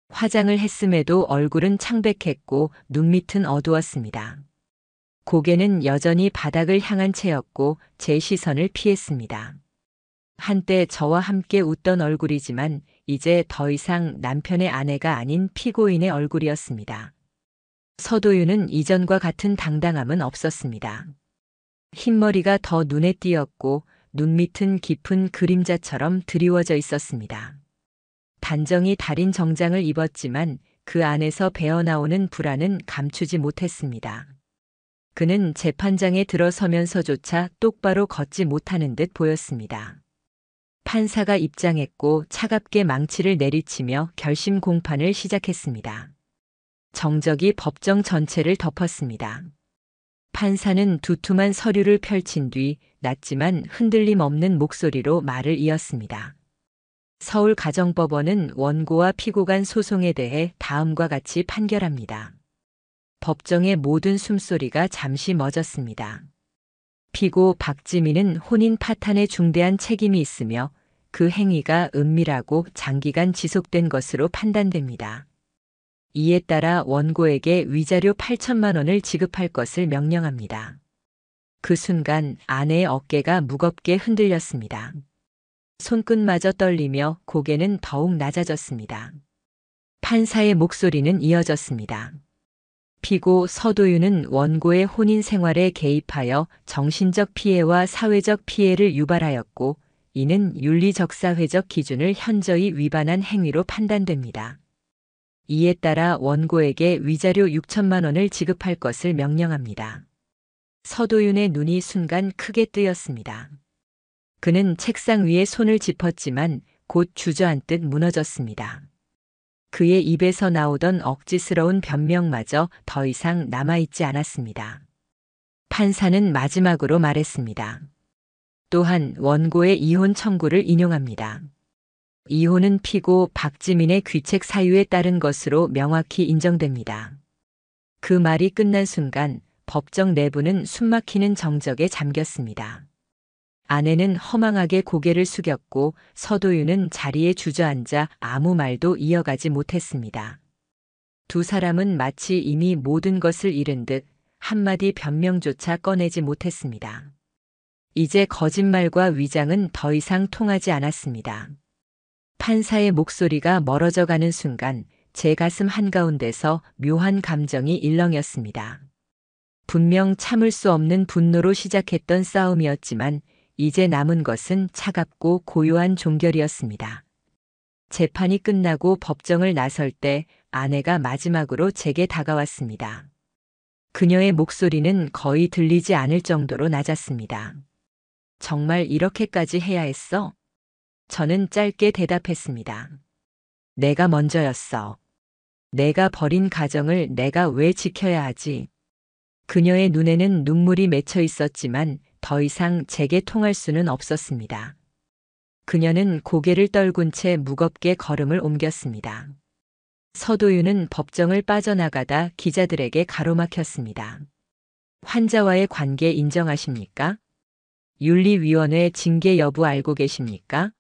Speaker 1: 화장을 했음에도 얼굴은 창백했고 눈밑은 어두웠습니다. 고개는 여전히 바닥을 향한 채였고 제 시선을 피했습니다. 한때 저와 함께 웃던 얼굴이지만 이제 더 이상 남편의 아내가 아닌 피고인의 얼굴이었습니다. 서도윤은 이전과 같은 당당함은 없었습니다. 흰머리가 더 눈에 띄었고 눈밑은 깊은 그림자처럼 드리워져 있었습니다. 단정히 다린 정장을 입었지만 그 안에서 배어나오는 불안은 감추지 못했습니다. 그는 재판장에 들어서면서조차 똑바로 걷지 못하는 듯 보였습니다. 판사가 입장했고 차갑게 망치를 내리치며 결심 공판을 시작했습니다. 정적이 법정 전체를 덮었습니다. 판사는 두툼한 서류를 펼친 뒤 낮지만 흔들림 없는 목소리로 말을 이었습니다. 서울가정법원은 원고와 피고 간 소송에 대해 다음과 같이 판결합니다. 법정의 모든 숨소리가 잠시 멎었습니다. 피고 박지민은 혼인 파탄에 중대한 책임이 있으며 그 행위가 은밀하고 장기간 지속된 것으로 판단됩니다. 이에 따라 원고에게 위자료 8천만 원을 지급할 것을 명령합니다. 그 순간 아내의 어깨가 무겁게 흔들렸습니다. 손끝마저 떨리며 고개는 더욱 낮아졌습니다. 판사의 목소리는 이어졌습니다. 피고 서도윤은 원고의 혼인 생활에 개입하여 정신적 피해와 사회적 피해를 유발하였고 이는 윤리적사회적 기준을 현저히 위반한 행위로 판단됩니다. 이에 따라 원고에게 위자료 6천만 원을 지급할 것을 명령합니다. 서도윤의 눈이 순간 크게 뜨였습니다. 그는 책상 위에 손을 짚었지만 곧 주저앉듯 무너졌습니다. 그의 입에서 나오던 억지스러운 변명마저 더 이상 남아있지 않았습니다. 판사는 마지막으로 말했습니다. 또한 원고의 이혼 청구를 인용합니다. 이혼은 피고 박지민의 귀책 사유에 따른 것으로 명확히 인정됩니다. 그 말이 끝난 순간 법정 내부는 숨막히는 정적에 잠겼습니다. 아내는 허망하게 고개를 숙였고 서도윤은 자리에 주저앉아 아무 말도 이어가지 못했습니다. 두 사람은 마치 이미 모든 것을 잃은 듯 한마디 변명조차 꺼내지 못했습니다. 이제 거짓말과 위장은 더 이상 통하지 않았습니다. 판사의 목소리가 멀어져 가는 순간 제 가슴 한가운데서 묘한 감정이 일렁였습니다. 분명 참을 수 없는 분노로 시작했던 싸움이었지만 이제 남은 것은 차갑고 고요한 종결이었습니다. 재판이 끝나고 법정을 나설 때 아내가 마지막으로 제게 다가왔습니다. 그녀의 목소리는 거의 들리지 않을 정도로 낮았습니다. 정말 이렇게까지 해야 했어? 저는 짧게 대답했습니다. 내가 먼저였어. 내가 버린 가정을 내가 왜 지켜야 하지? 그녀의 눈에는 눈물이 맺혀 있었지만 더 이상 제게 통할 수는 없었습니다. 그녀는 고개를 떨군 채 무겁게 걸음을 옮겼습니다. 서도윤은 법정을 빠져나가다 기자들에게 가로막혔습니다. 환자와의 관계 인정하십니까? 윤리위원회 징계 여부 알고 계십니까?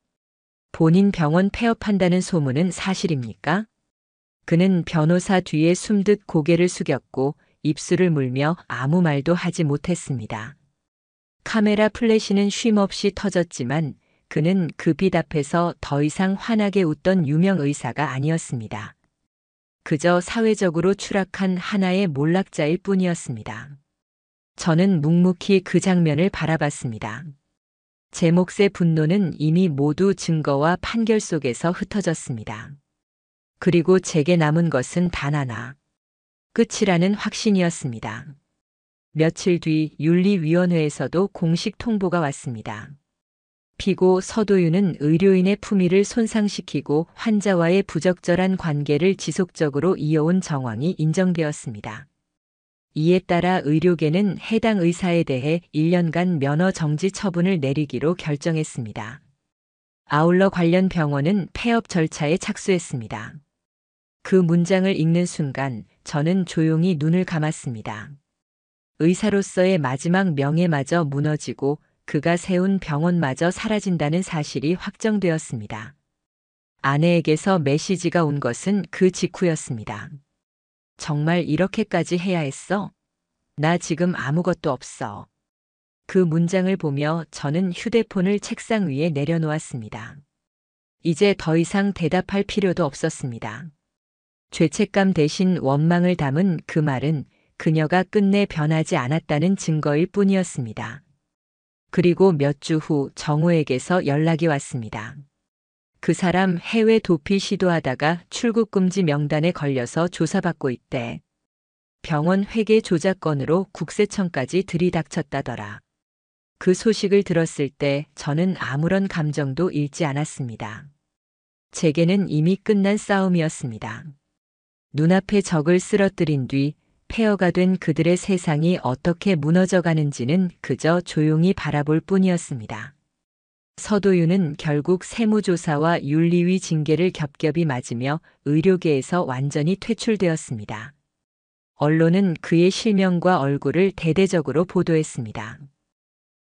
Speaker 1: 본인 병원 폐업한다는 소문은 사실입니까? 그는 변호사 뒤에 숨듯 고개를 숙였고 입술을 물며 아무 말도 하지 못했습니다. 카메라 플래시는 쉼없이 터졌지만 그는 그 빛 앞에서 더 이상 환하게 웃던 유명 의사가 아니었습니다. 그저 사회적으로 추락한 하나의 몰락자일 뿐이었습니다. 저는 묵묵히 그 장면을 바라봤습니다. 제 몫의 분노는 이미 모두 증거와 판결 속에서 흩어졌습니다. 그리고 제게 남은 것은 단 하나. 끝이라는 확신이었습니다. 며칠 뒤 윤리위원회에서도 공식 통보가 왔습니다. 피고 서도윤은 의료인의 품위를 손상시키고 환자와의 부적절한 관계를 지속적으로 이어온 정황이 인정되었습니다. 이에 따라 의료계는 해당 의사에 대해 1년간 면허 정지 처분을 내리기로 결정했습니다. 아울러 관련 병원은 폐업 절차에 착수했습니다. 그 문장을 읽는 순간 저는 조용히 눈을 감았습니다. 의사로서의 마지막 명예마저 무너지고 그가 세운 병원마저 사라진다는 사실이 확정되었습니다. 아내에게서 메시지가 온 것은 그 직후였습니다. 정말 이렇게까지 해야 했어? 나 지금 아무것도 없어. 그 문장을 보며 저는 휴대폰을 책상 위에 내려놓았습니다. 이제 더 이상 대답할 필요도 없었습니다. 죄책감 대신 원망을 담은 그 말은 그녀가 끝내 변하지 않았다는 증거일 뿐이었습니다. 그리고 몇 주 후 정우에게서 연락이 왔습니다. 그 사람 해외 도피 시도하다가 출국금지 명단에 걸려서 조사받고 있대. 병원 회계 조작 건으로 국세청까지 들이닥쳤다더라. 그 소식을 들었을 때 저는 아무런 감정도 잃지 않았습니다. 제게는 이미 끝난 싸움이었습니다. 눈앞에 적을 쓰러뜨린 뒤 폐허가 된 그들의 세상이 어떻게 무너져 가는지는 그저 조용히 바라볼 뿐이었습니다. 서도윤은 결국 세무조사와 윤리위 징계를 겹겹이 맞으며 의료계에서 완전히 퇴출되었습니다. 언론은 그의 실명과 얼굴을 대대적으로 보도했습니다.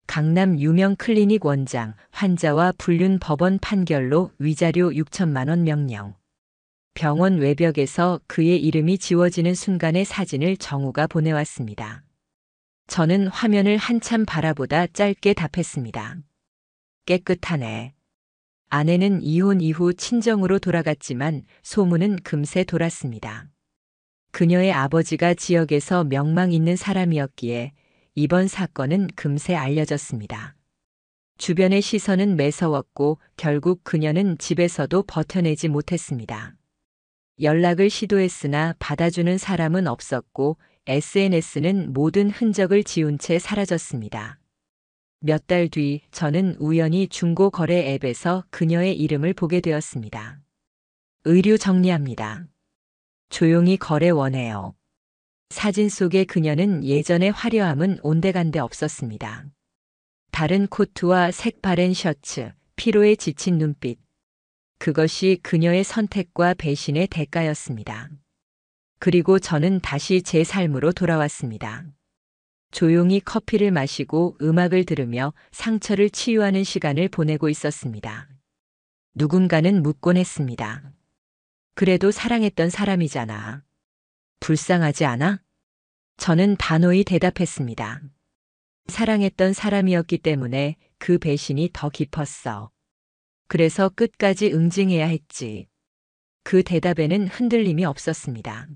Speaker 1: 강남 유명 클리닉 원장, 환자와 불륜 법원 판결로 위자료 6천만 원 명령. 병원 외벽에서 그의 이름이 지워지는 순간의 사진을 정우가 보내왔습니다. 저는 화면을 한참 바라보다 짧게 답했습니다. 깨끗하네. 아내는 이혼 이후 친정으로 돌아갔지만 소문은 금세 돌았습니다. 그녀의 아버지가 지역에서 명망 있는 사람이었기에 이번 사건은 금세 알려졌습니다. 주변의 시선은 매서웠고 결국 그녀는 집에서도 버텨내지 못했습니다. 연락을 시도했으나 받아주는 사람은 없었고 SNS는 모든 흔적을 지운 채 사라졌습니다. 몇 달 뒤 저는 우연히 중고거래 앱에서 그녀의 이름을 보게 되었습니다. 의류 정리합니다. 조용히 거래 원해요. 사진 속의 그녀는 예전의 화려함은 온데간데 없었습니다. 다른 코트와 색바랜 셔츠, 피로에 지친 눈빛. 그것이 그녀의 선택과 배신의 대가였습니다. 그리고 저는 다시 제 삶으로 돌아왔습니다. 조용히 커피를 마시고 음악을 들으며 상처를 치유하는 시간을 보내고 있었습니다. 누군가는 묻곤 했습니다. 그래도 사랑했던 사람이잖아. 불쌍하지 않아? 저는 단호히 대답했습니다. 사랑했던 사람이었기 때문에 그 배신이 더 깊었어. 그래서 끝까지 응징해야 했지. 그 대답에는 흔들림이 없었습니다.